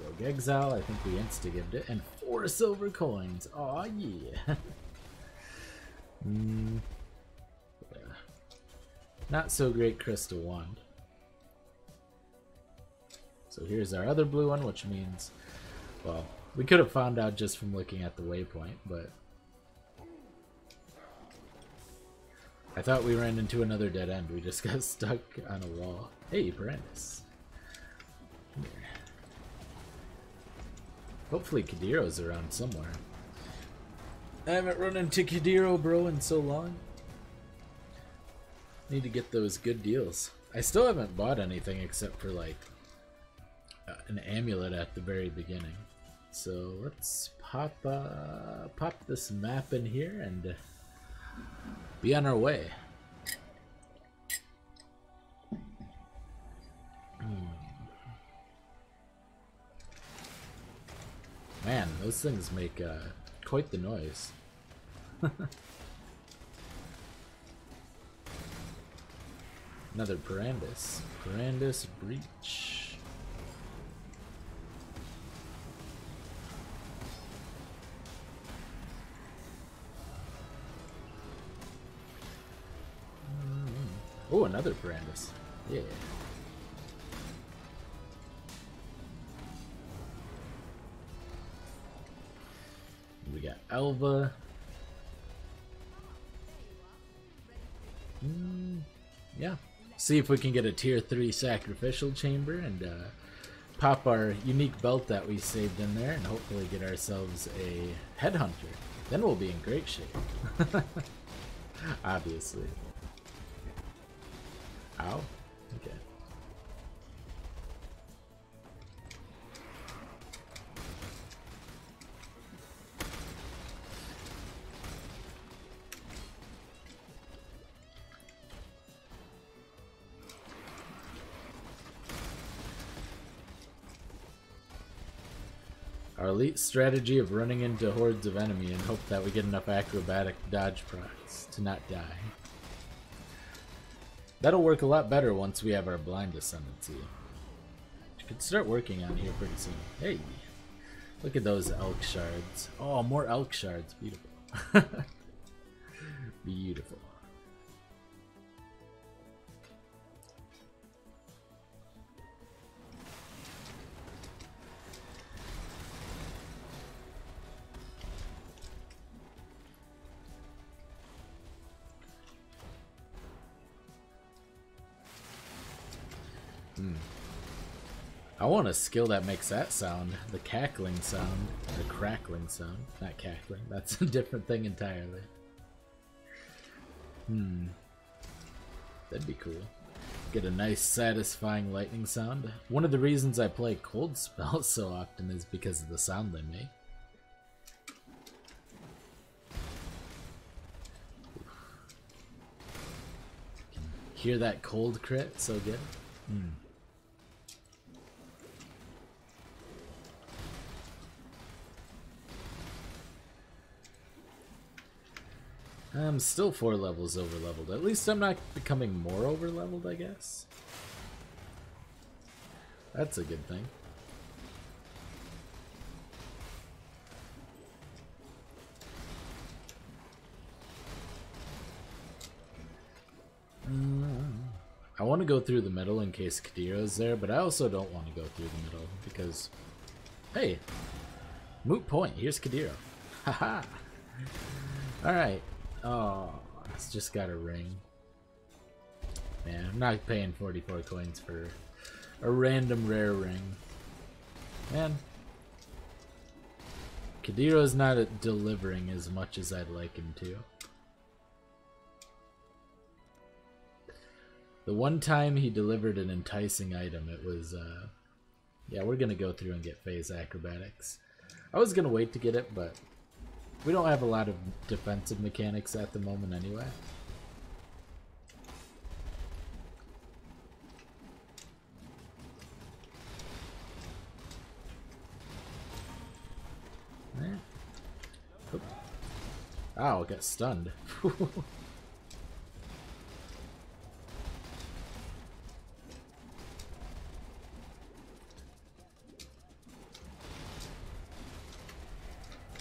Rogue Exile, I think we insta-gived it. And 4 silver coins. Aw, yeah. Yeah. Not so great Crystal Wand. So here's our other blue one, which means, well, we could have found out just from looking at the waypoint, but I thought we ran into another dead end. We just got stuck on a wall. Hey, Brandis. Come here. Hopefully Kadiro's around somewhere. I haven't run into Kadiro, bro, in so long. Need to get those good deals. I still haven't bought anything except for like an amulet at the very beginning. So let's pop this map in here and be on our way. Man, those things make quite the noise. Another Parandus. Parandus Breach. Oh, another Parandus. Yeah. We got Elva. Yeah. See if we can get a tier 3 sacrificial chamber and pop our unique belt that we saved in there and hopefully get ourselves a headhunter. Then we'll be in great shape. Obviously. Ow. Okay. Our elite strategy of running into hordes of enemy and hope that we get enough acrobatic dodge procs to not die. That'll work a lot better once we have our blind ascendancy. We could start working on here pretty soon. Hey, look at those elk shards. Oh, more elk shards. Beautiful. Beautiful. I want a skill that makes that sound. The cackling sound. The crackling sound. Not cackling. That's a different thing entirely. That'd be cool. Get a nice satisfying lightning sound. One of the reasons I play cold spells so often is because of the sound they make. Can hear that cold crit so good. I'm still 4 levels over leveled. At least I'm not becoming more over leveled, I guess. That's a good thing. I want to go through the middle in case Kadiro's there, but I also don't want to go through the middle because, hey, moot point. Here's Kadiro. Haha. All right. Oh, it's just got a ring. Man, I'm not paying 44 coins for a random rare ring. Man. Kadiro's not delivering as much as I'd like him to. The one time he delivered an enticing item, it was, yeah, we're gonna go through and get phase acrobatics. I was gonna wait to get it, but we don't have a lot of defensive mechanics at the moment anyway. Ow, I got stunned.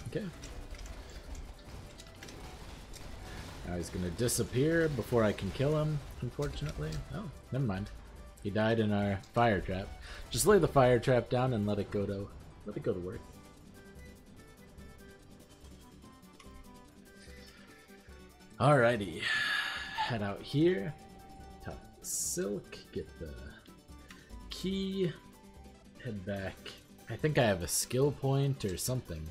Okay. Now he's gonna disappear before I can kill him, unfortunately. Oh, never mind. He died in our fire trap. Just lay the fire trap down and let it go to work. Alrighty. Head out here. Top silk, get the key, head back. I think I have a skill point or something.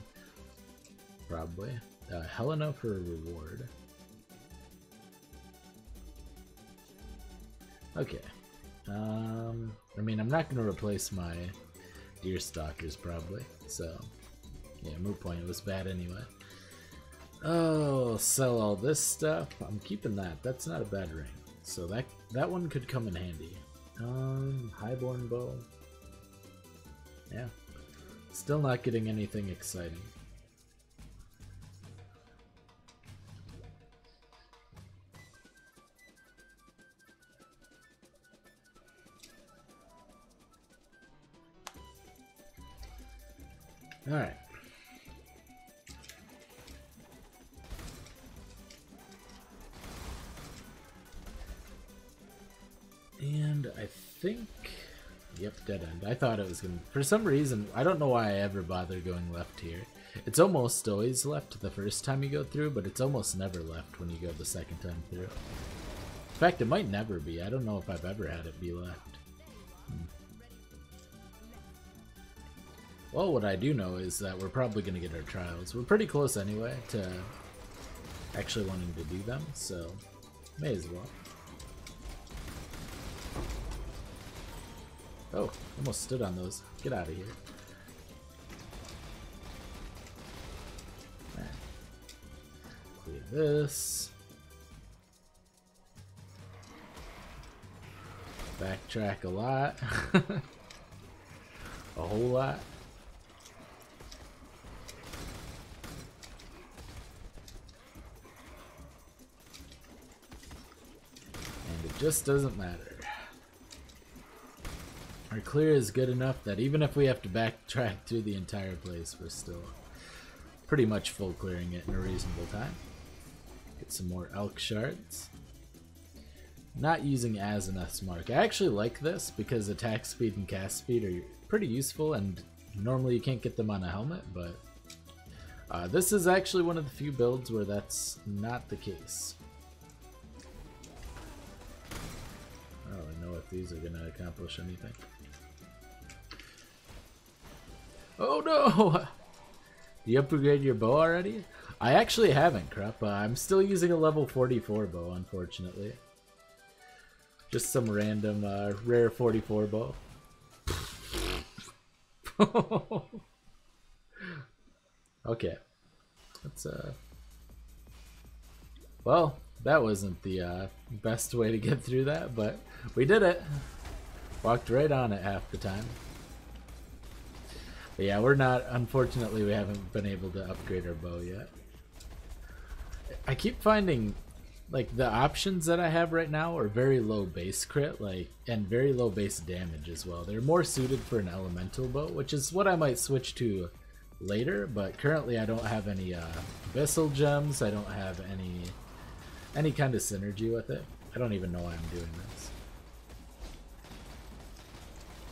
Probably. Helena for a reward. Okay. I mean, I'm not going to replace my deer stalkers probably, so yeah, moot point. It was bad anyway. Oh, sell all this stuff. I'm keeping that. That's not a bad ring. So that one could come in handy. Highborn bow. Yeah. Still not getting anything exciting. All right. And I think, yep, dead end. I thought it was gonna, for some reason, I don't know why I ever bother going left here. It's almost always left the first time you go through, but it's almost never left when you go the second time through. In fact, it might never be. I don't know if I've ever had it be left. Well, what I do know is that we're probably going to get our trials. We're pretty close anyway to actually wanting to do them, so may as well. Oh, almost stood on those. Get out of here. Right. Clear this. Backtrack a lot. A whole lot. And it just doesn't matter. Our clear is good enough that even if we have to backtrack through the entire place, we're still pretty much full clearing it in a reasonable time. Get some more elk shards. Not using Asenath's mark. I actually like this because attack speed and cast speed are pretty useful, and normally you can't get them on a helmet, but this is actually one of the few builds where that's not the case. I don't really know if these are going to accomplish anything. Oh no! You upgrade your bow already? I actually haven't, Krupp. I'm still using a level 44 bow, unfortunately. Just some random rare 44 bow. Okay. Let's well, that wasn't the best way to get through that, but we did it. Walked right on it half the time. But yeah, we're not, unfortunately we haven't been able to upgrade our bow yet. I keep finding like the options that I have right now are very low base crit, like, and very low base damage as well. They're more suited for an elemental bow, which is what I might switch to later, but currently I don't have any abyssal gems. I don't have any kind of synergy with it. I don't even know why I'm doing this.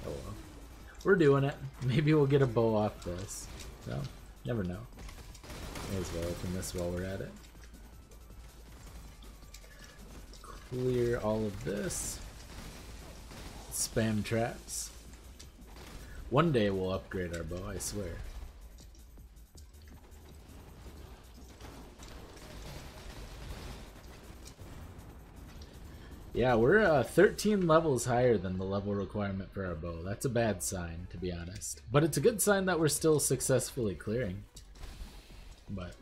Oh well. We're doing it. Maybe we'll get a bow off this. No, never know. May as well open this while we're at it. clear all of this. Spam traps. One day we'll upgrade our bow, I swear. Yeah, we're 13 levels higher than the level requirement for our bow. That's a bad sign, to be honest. But it's a good sign that we're still successfully clearing. But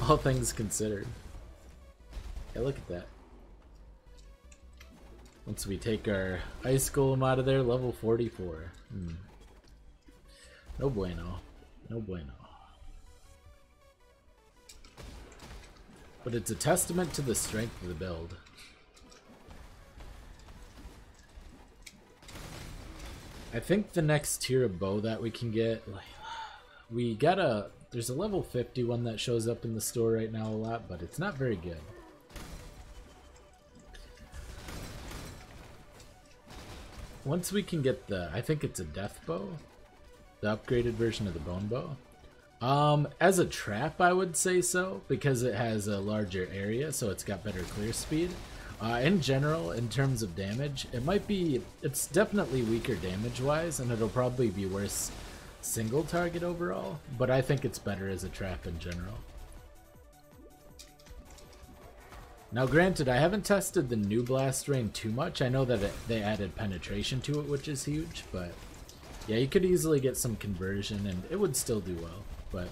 all things considered. Yeah, look at that. Once we take our ice golem out of there, level 44. No bueno. No bueno. But it's a testament to the strength of the build. I think the next tier of bow that we can get, we got there's a level 50 one that shows up in the store right now a lot, but it's not very good. Once we can get I think it's a death bow, the upgraded version of the bone bow. As a trap, I would say so, because it has a larger area, so it's got better clear speed. In general, in terms of damage, it's definitely weaker damage-wise, and it'll probably be worse single target overall, but I think it's better as a trap in general. Now granted, I haven't tested the new blast rain too much. I know that they added penetration to it, which is huge, but yeah, you could easily get some conversion and it would still do well, but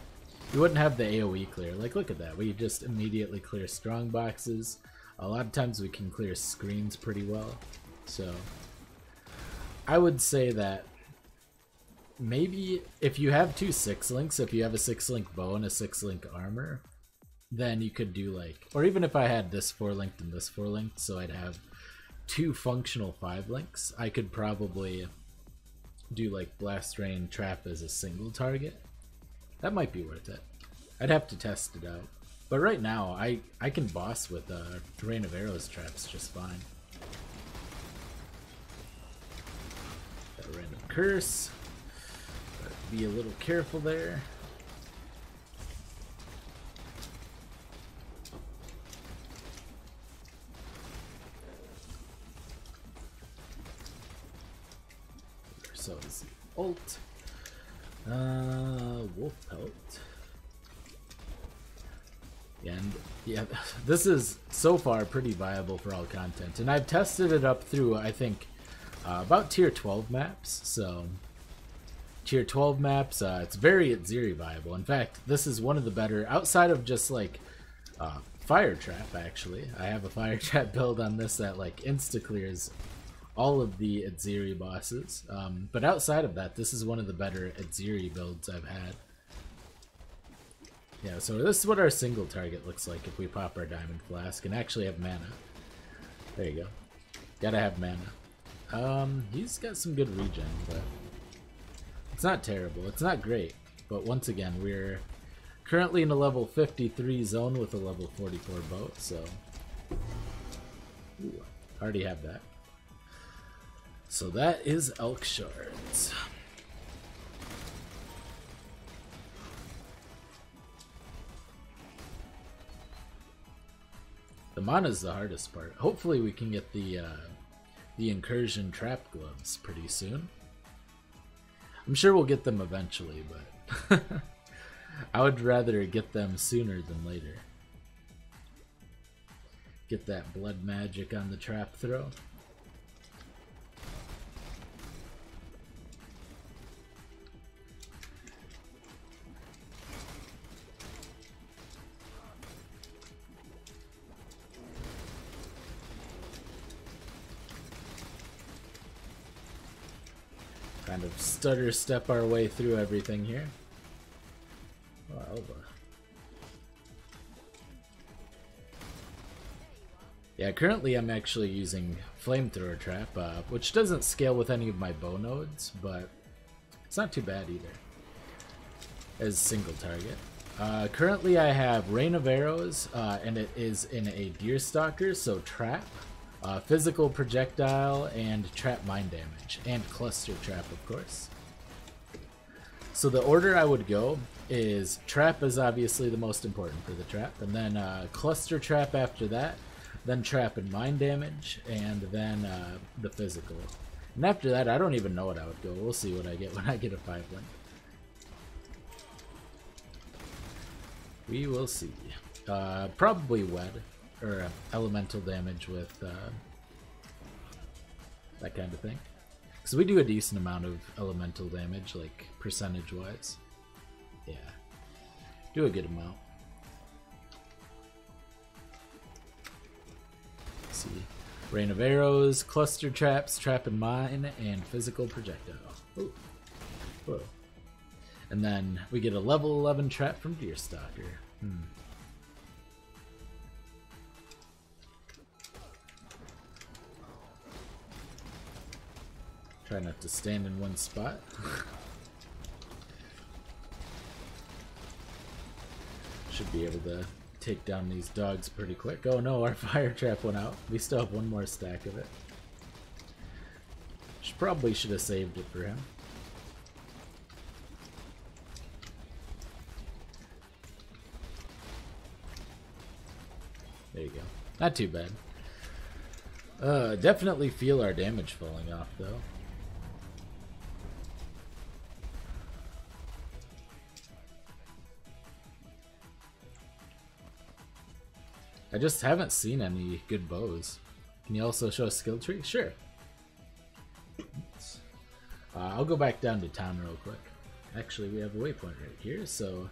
you wouldn't have the AoE clear. Like, look at that, we just immediately clear strong boxes. A lot of times we can clear screens pretty well, so I would say that maybe if you have two 6-links, if you have a 6-link bow and a 6-link armor, then you could do like, or even if I had this 4-linked and this 4-linked, so I'd have two functional 5-links, I could probably do like blast rain trap as a single target. That might be worth it. I'd have to test it out. But right now, I can boss with Rain of Arrows traps just fine. Got a random curse. Gotta be a little careful there. So is the ult. Wolf pelt. And yeah, this is so far pretty viable for all content, and I've tested it up through I think about tier 12 maps. So tier 12 maps, it's very Atziri viable. In fact, this is one of the better outside of just like fire trap. Actually, I have a fire trap build on this that like insta clears all of the Atziri bosses. But outside of that, this is one of the better Atziri builds I've had. Yeah, so this is what our single target looks like if we pop our diamond flask and actually have mana. There you go. Gotta have mana. He's got some good regen, but it's not terrible. It's not great, but once again, we're currently in a level 53 zone with a level 44 bow, so ooh, already have that. So that is elk shards. The mana's the hardest part. Hopefully we can get the incursion trap gloves pretty soon. I'm sure we'll get them eventually, but I would rather get them sooner than later. Get that blood magic on the trap throw. Kind of stutter step our way through everything here. Oh, Elva. Yeah, currently I'm actually using flamethrower trap, which doesn't scale with any of my bow nodes, but it's not too bad either as single target. Currently I have Rain of Arrows, and it is in a Deer Stalker, so trap. Physical projectile and trap mine damage, and cluster trap, of course. So the order I would go is trap is obviously the most important for the trap, and then cluster trap after that, then trap and mine damage, and then the physical. And after that, I don't even know what I would go. We'll see what I get when I get a 5-link. We will see. Probably wed, or elemental damage with that kind of thing. Because we do a decent amount of elemental damage, like percentage-wise. Yeah, do a good amount. Let's see. Rain of arrows, cluster traps, trap and mine, and physical projectile. Ooh. Whoa. And then we get a level 11 trap from Deerstalker. Try not to stand in one spot. Should be able to take down these dogs pretty quick. Oh no, our fire trap went out. We still have one more stack of it. Probably should have saved it for him. There you go. Not too bad. Definitely feel our damage falling off though. I just haven't seen any good bows. Can you also show a skill tree? Sure. I'll go back down to town real quick. Actually, we have a waypoint right here, so...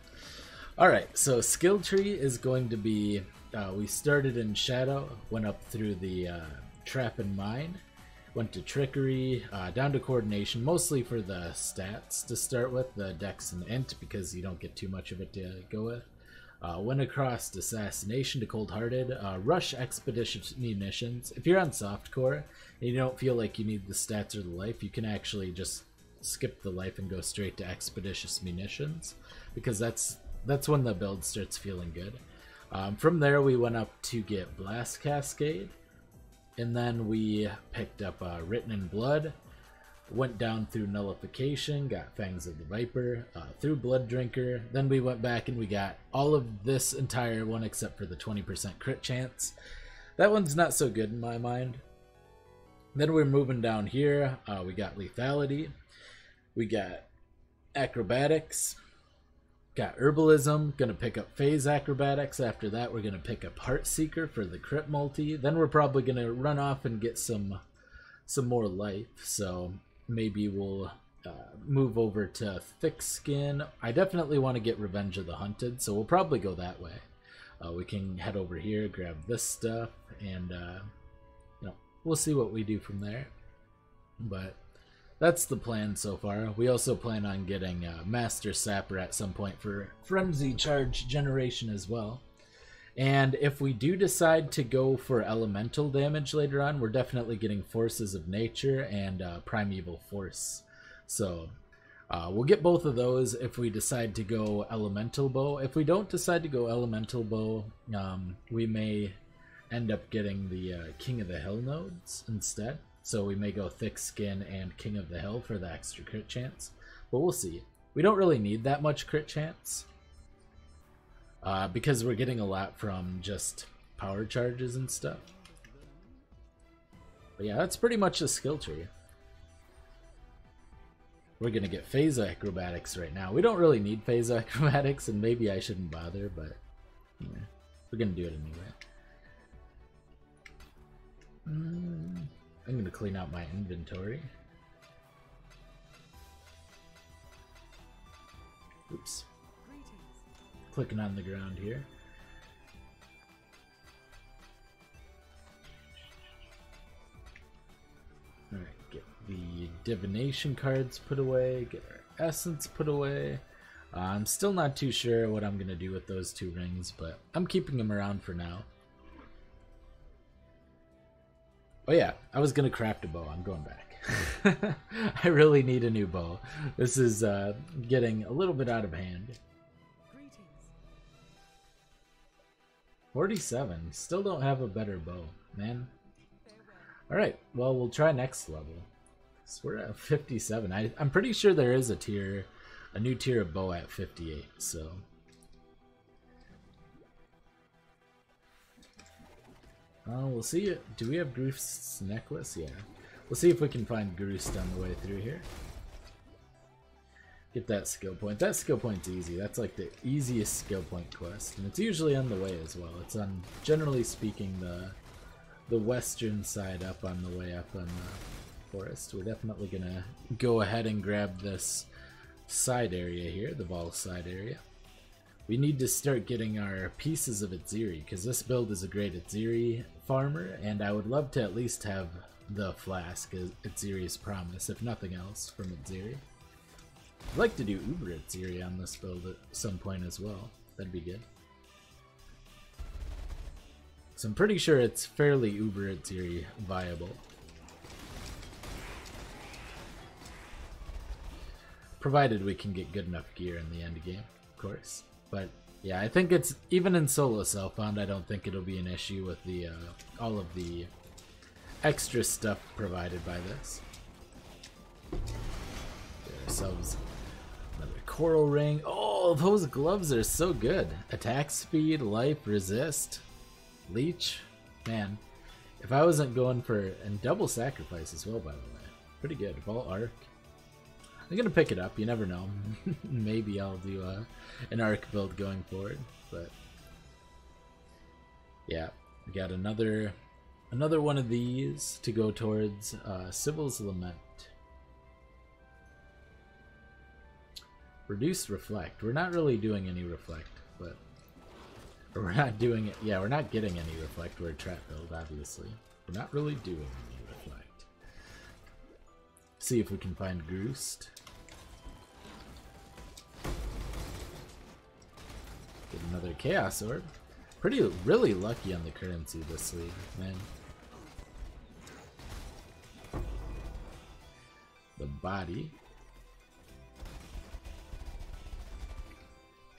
Alright, so skill tree is going to be... we started in Shadow, went up through the Trap and Mine, went to Trickery, down to Coordination, mostly for the stats to start with, the Dex and Int, because you don't get too much of it to go with. Went across Assassination to Cold-Hearted, Rush Expeditious Munitions. If you're on Softcore and you don't feel like you need the stats or the life, you can actually just skip the life and go straight to Expeditious Munitions, because that's when the build starts feeling good. From there we went up to get Blast Cascade, and then we picked up Written in Blood, went down through Nullification, got Fangs of the Viper, through Blood Drinker, then we went back and we got all of this entire one except for the 20% crit chance. That one's not so good in my mind. Then we're moving down here, we got Lethality, we got Acrobatics, got Herbalism, gonna pick up Phase Acrobatics. After that we're gonna pick up Heartseeker for the crit multi. Then we're probably gonna run off and get some more life, so maybe we'll move over to Thick Skin. I definitely want to get Revenge of the Hunted, so we'll probably go that way. We can head over here, grab this stuff, and we'll see what we do from there. But that's the plan so far. We also plan on getting Master Sapper at some point for Frenzy Charge generation as well. And if we do decide to go for elemental damage later on, we're definitely getting Forces of Nature and Primeval Force. So we'll get both of those if we decide to go elemental bow. If we don't decide to go elemental bow, we may end up getting the King of the Hill nodes instead. So we may go Thick Skin and King of the Hill for the extra crit chance. But we'll see. We don't really need that much crit chance, because we're getting a lot from just power charges and stuff. But yeah, that's pretty much the skill tree. We're gonna get Phase Acrobatics right now. We don't really need Phase Acrobatics, and maybe I shouldn't bother, but yeah, we're gonna do it anyway. I'm gonna clean out my inventory. Oops. Clicking on the ground here. Alright, get the divination cards put away, get our essence put away. I'm still not too sure what I'm going to do with those 2 rings, but I'm keeping them around for now. Oh yeah, I was going to craft a bow. I'm going back. I really need a new bow. This is getting a little bit out of hand. 47. Still don't have a better bow, man. Alright, well, we'll try next level. So we're at 57. I'm pretty sure there is a new tier of bow at 58, so... We'll see. Do we have Groost's necklace? Yeah. We'll see if we can find Groost on the way through here. Get that skill point. That skill point's easy. That's like the easiest skill point quest, and it's usually on the way as well. It's on, generally speaking, the western side up on the way up on the forest. We're definitely gonna go ahead and grab this side area here, the Vol side area. We need to start getting our pieces of Itziri, because this build is a great Itziri farmer, and I would love to at least have the flask, Itziri's promise, if nothing else, from Itziri. I'd like to do Uber Itziri on this build at some point as well. That'd be good. So I'm pretty sure it's fairly Uber Itziri viable. Provided we can get good enough gear in the end game, of course. But yeah, I think it's, even in solo self-found, I don't think it'll be an issue with the all of the extra stuff provided by this. Get ourselves another coral ring. Oh, those gloves are so good. Attack speed, life, resist, leech. Man, if I wasn't going for, and double sacrifice as well, by the way. Pretty good. Vault arc. I'm gonna pick it up, you never know. Maybe I'll do an arc build going forward, but yeah, we got another one of these to go towards Sybil's Lament. Reduced reflect. We're not really doing any reflect, but or we're not doing it. Yeah, we're not getting any reflect. We're a trap build, obviously. We're not really doing any reflect. See if we can find Groost. Get another Chaos Orb. Really lucky on the currency this league, man. The body.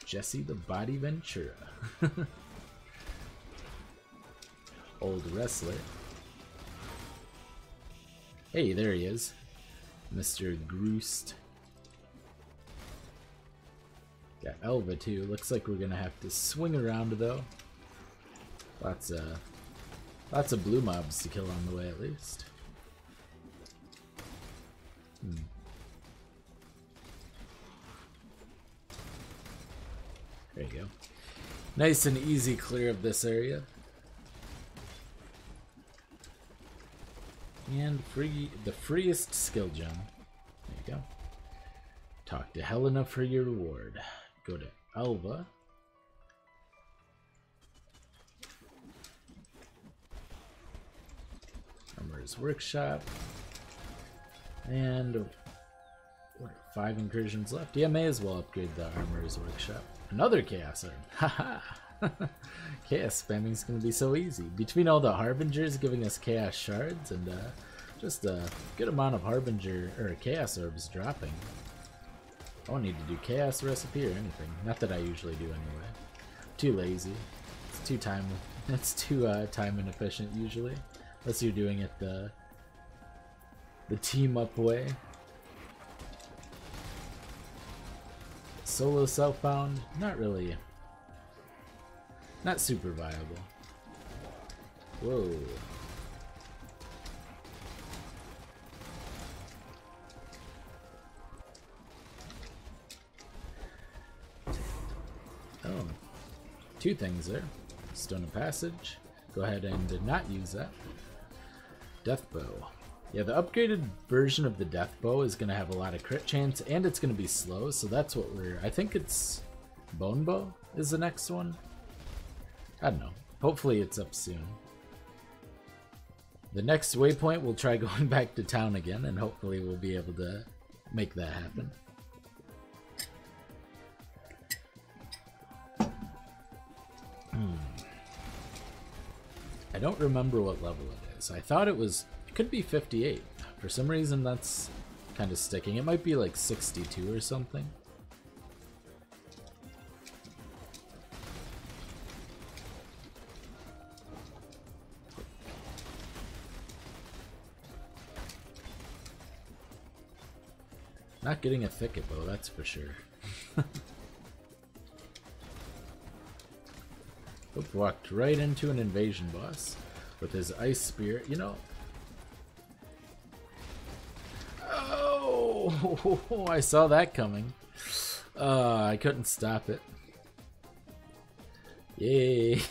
Jesse the Body Ventura. Old wrestler. Hey, there he is. Mr. Groost. Got Elva too. Looks like we're gonna have to swing around though. Lots of blue mobs to kill on the way at least. There you go. Nice and easy clear of this area. And the freest skill gem. There you go. Talk to Helena for your reward. Go to Alva. Armorer's Workshop. And what, 5 incursions left. Yeah, may as well upgrade the Armorer's Workshop. Another Chaos Orb. Haha. Chaos spamming is going to be so easy. Between all the Harbingers giving us Chaos Shards and just a good amount of Harbinger or Chaos Orbs dropping. I don't need to do Chaos Recipe or anything. Not that I usually do anyway. Too lazy. It's too time inefficient usually. Unless you're doing it the team up way. Solo self-found, not really. Not super viable. Whoa. Oh. 2 things there. Stone of Passage. Go ahead and not use that. Death Bow. Yeah, the upgraded version of the Death Bow is going to have a lot of crit chance, and it's going to be slow, so that's what I think it's Bone Bow is the next one. I don't know. Hopefully it's up soon. The next waypoint, we'll try going back to town again, and hopefully we'll be able to make that happen. I don't remember what level it is. I thought it could be 58. For some reason that's kind of sticking. It might be like 62 or something. Not getting a thicket though, that's for sure. Oop, walked right into an invasion boss. with his ice spear, you know. Oh, I saw that coming. I couldn't stop it. Yay.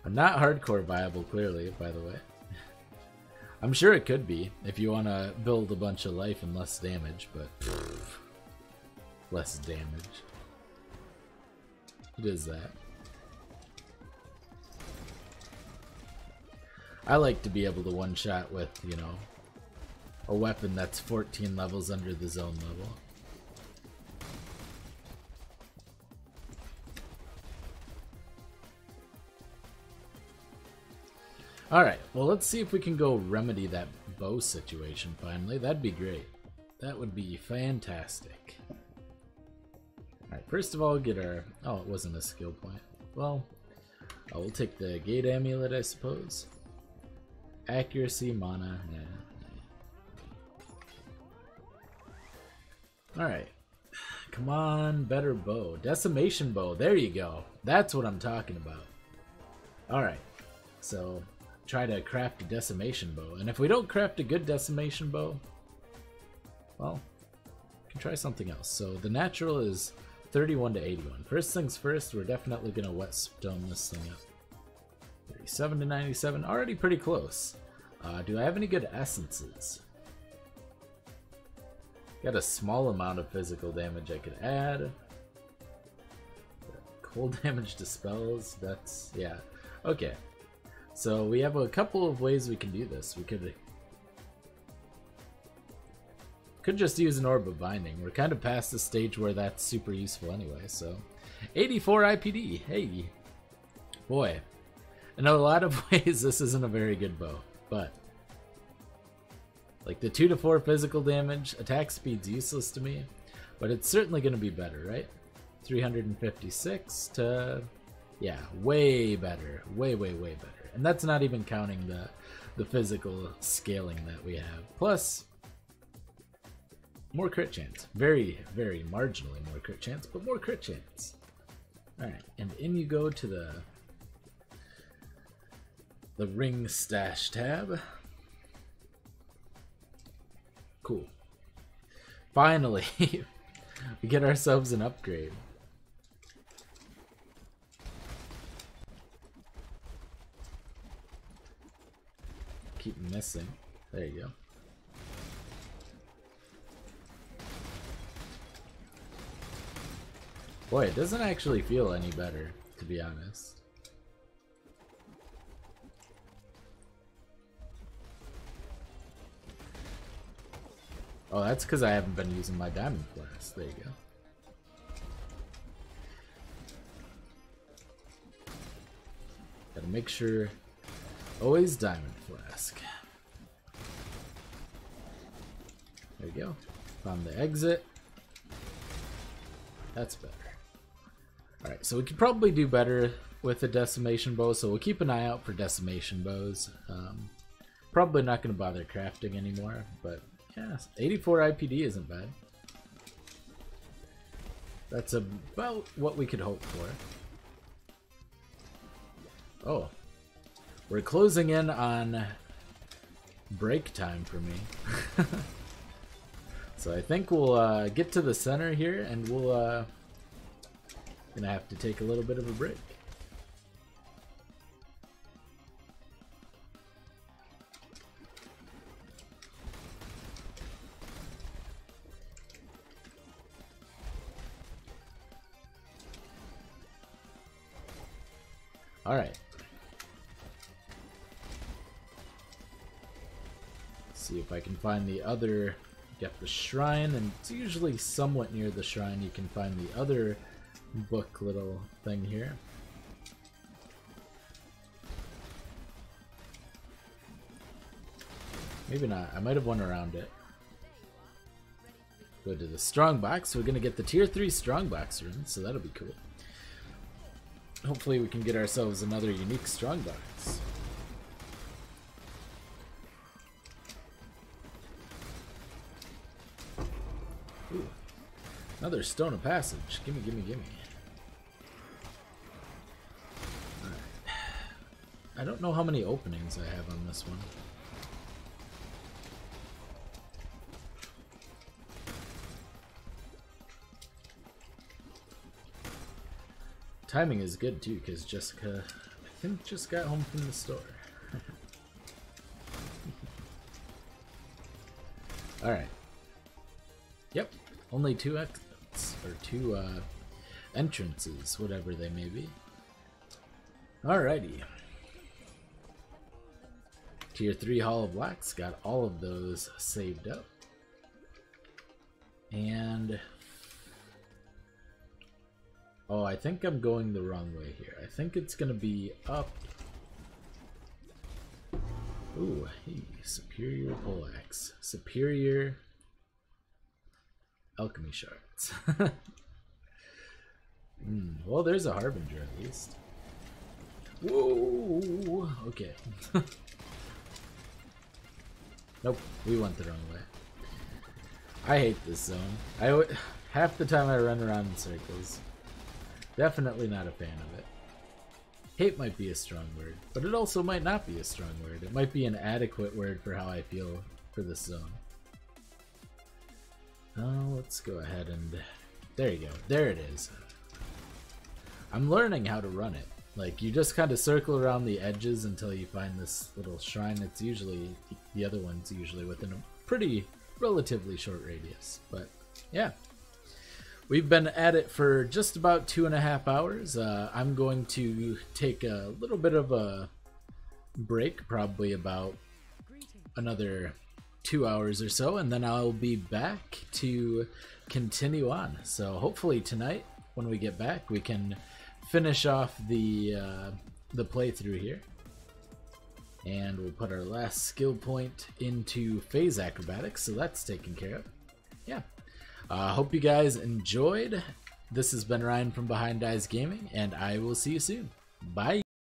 Not hardcore viable, clearly, by the way. I'm sure it could be if you want to build a bunch of life and less damage, but less damage. It is that. I like to be able to one-shot with, you know, a weapon that's 14 levels under the zone level. Alright, well let's see if we can go remedy that bow situation finally. That'd be great. That would be fantastic. Alright, first of all, get our... Oh, it wasn't a skill point. Well, we'll take the Gate Amulet, I suppose. Accuracy, mana, nah. Alright. Come on, better bow. Decimation bow, there you go. That's what I'm talking about. Alright, so try to craft a decimation bow. And if we don't craft a good decimation bow, well, we can try something else. So the natural is 31 to 81. First things first, we're definitely going to whetstone this thing up. 37 to 97, already pretty close. Do I have any good essences? Got a small amount of physical damage I could add. Cold damage dispels, that's, yeah. Okay, so we have a couple of ways we can do this. We could just use an Orb of Binding. We're kind of past the stage where that's super useful anyway, so. 84 IPD, hey. Boy. In a lot of ways, this isn't a very good bow, but like the 2 to 4 physical damage, attack speed's useless to me, but it's certainly going to be better, right? 356 to, yeah, way better, way better, and that's not even counting the physical scaling that we have. Plus, more crit chance, very marginally more crit chance, but more crit chance. All right, and in you go to the ring stash tab. Cool. Finally, we get ourselves an upgrade. Keep missing. There you go. Boy, it doesn't actually feel any better, to be honest. Oh, that's because I haven't been using my diamond flask. There you go. Gotta make sure. Always diamond flask. There you go. Found the exit. That's better. Alright, so we could probably do better with a decimation bow, so we'll keep an eye out for decimation bows. Probably not going to bother crafting anymore, but yeah, 84 IPD isn't bad. That's about what we could hope for. Oh, we're closing in on break time for me. So I think we'll get to the center here, and we'll gonna have to take a little bit of a break. All right. See if I can find the other. Get the shrine, and it's usually somewhat near the shrine you can find the other book little thing here. Maybe not. I might have went around it. Go to the strongbox. We're gonna get the tier 3 strongbox rune, so that'll be cool. Hopefully we can get ourselves another unique strongbox. Ooh, another stone of passage. Gimme. Alright. I don't know how many openings I have on this one. Timing is good too, because Jessica, I think, just got home from the store. Alright. Yep, only 2 exits, or 2 entrances, whatever they may be. Alrighty. Tier 3 Hall of Blacks, got all of those saved up. And... oh, I think I'm going the wrong way here. I think it's gonna be up. Ooh, hey, Superior Poleaxe. Superior Alchemy Shards. Well, there's a Harbinger at least. Whoa! Okay. Nope, we went the wrong way. I hate this zone. Half the time I run around in circles. Definitely not a fan of it. Hate might be a strong word, but it also might not be a strong word. It might be an adequate word for how I feel for this zone. Let's go ahead and... there you go. There it is. I'm learning how to run it. Like, you just kind of circle around the edges until you find this little shrine. It's usually... the other one's usually within a pretty, relatively short radius. But, yeah. We've been at it for just about 2.5 hours. I'm going to take a little bit of a break, probably about another 2 hours or so, and then I'll be back to continue on. So hopefully tonight, when we get back, we can finish off the playthrough here. And we'll put our last skill point into phase acrobatics, so that's taken care of. Yeah. Hope you guys enjoyed. This has been Ryan from Behind Eyes Gaming, and I will see you soon. Bye!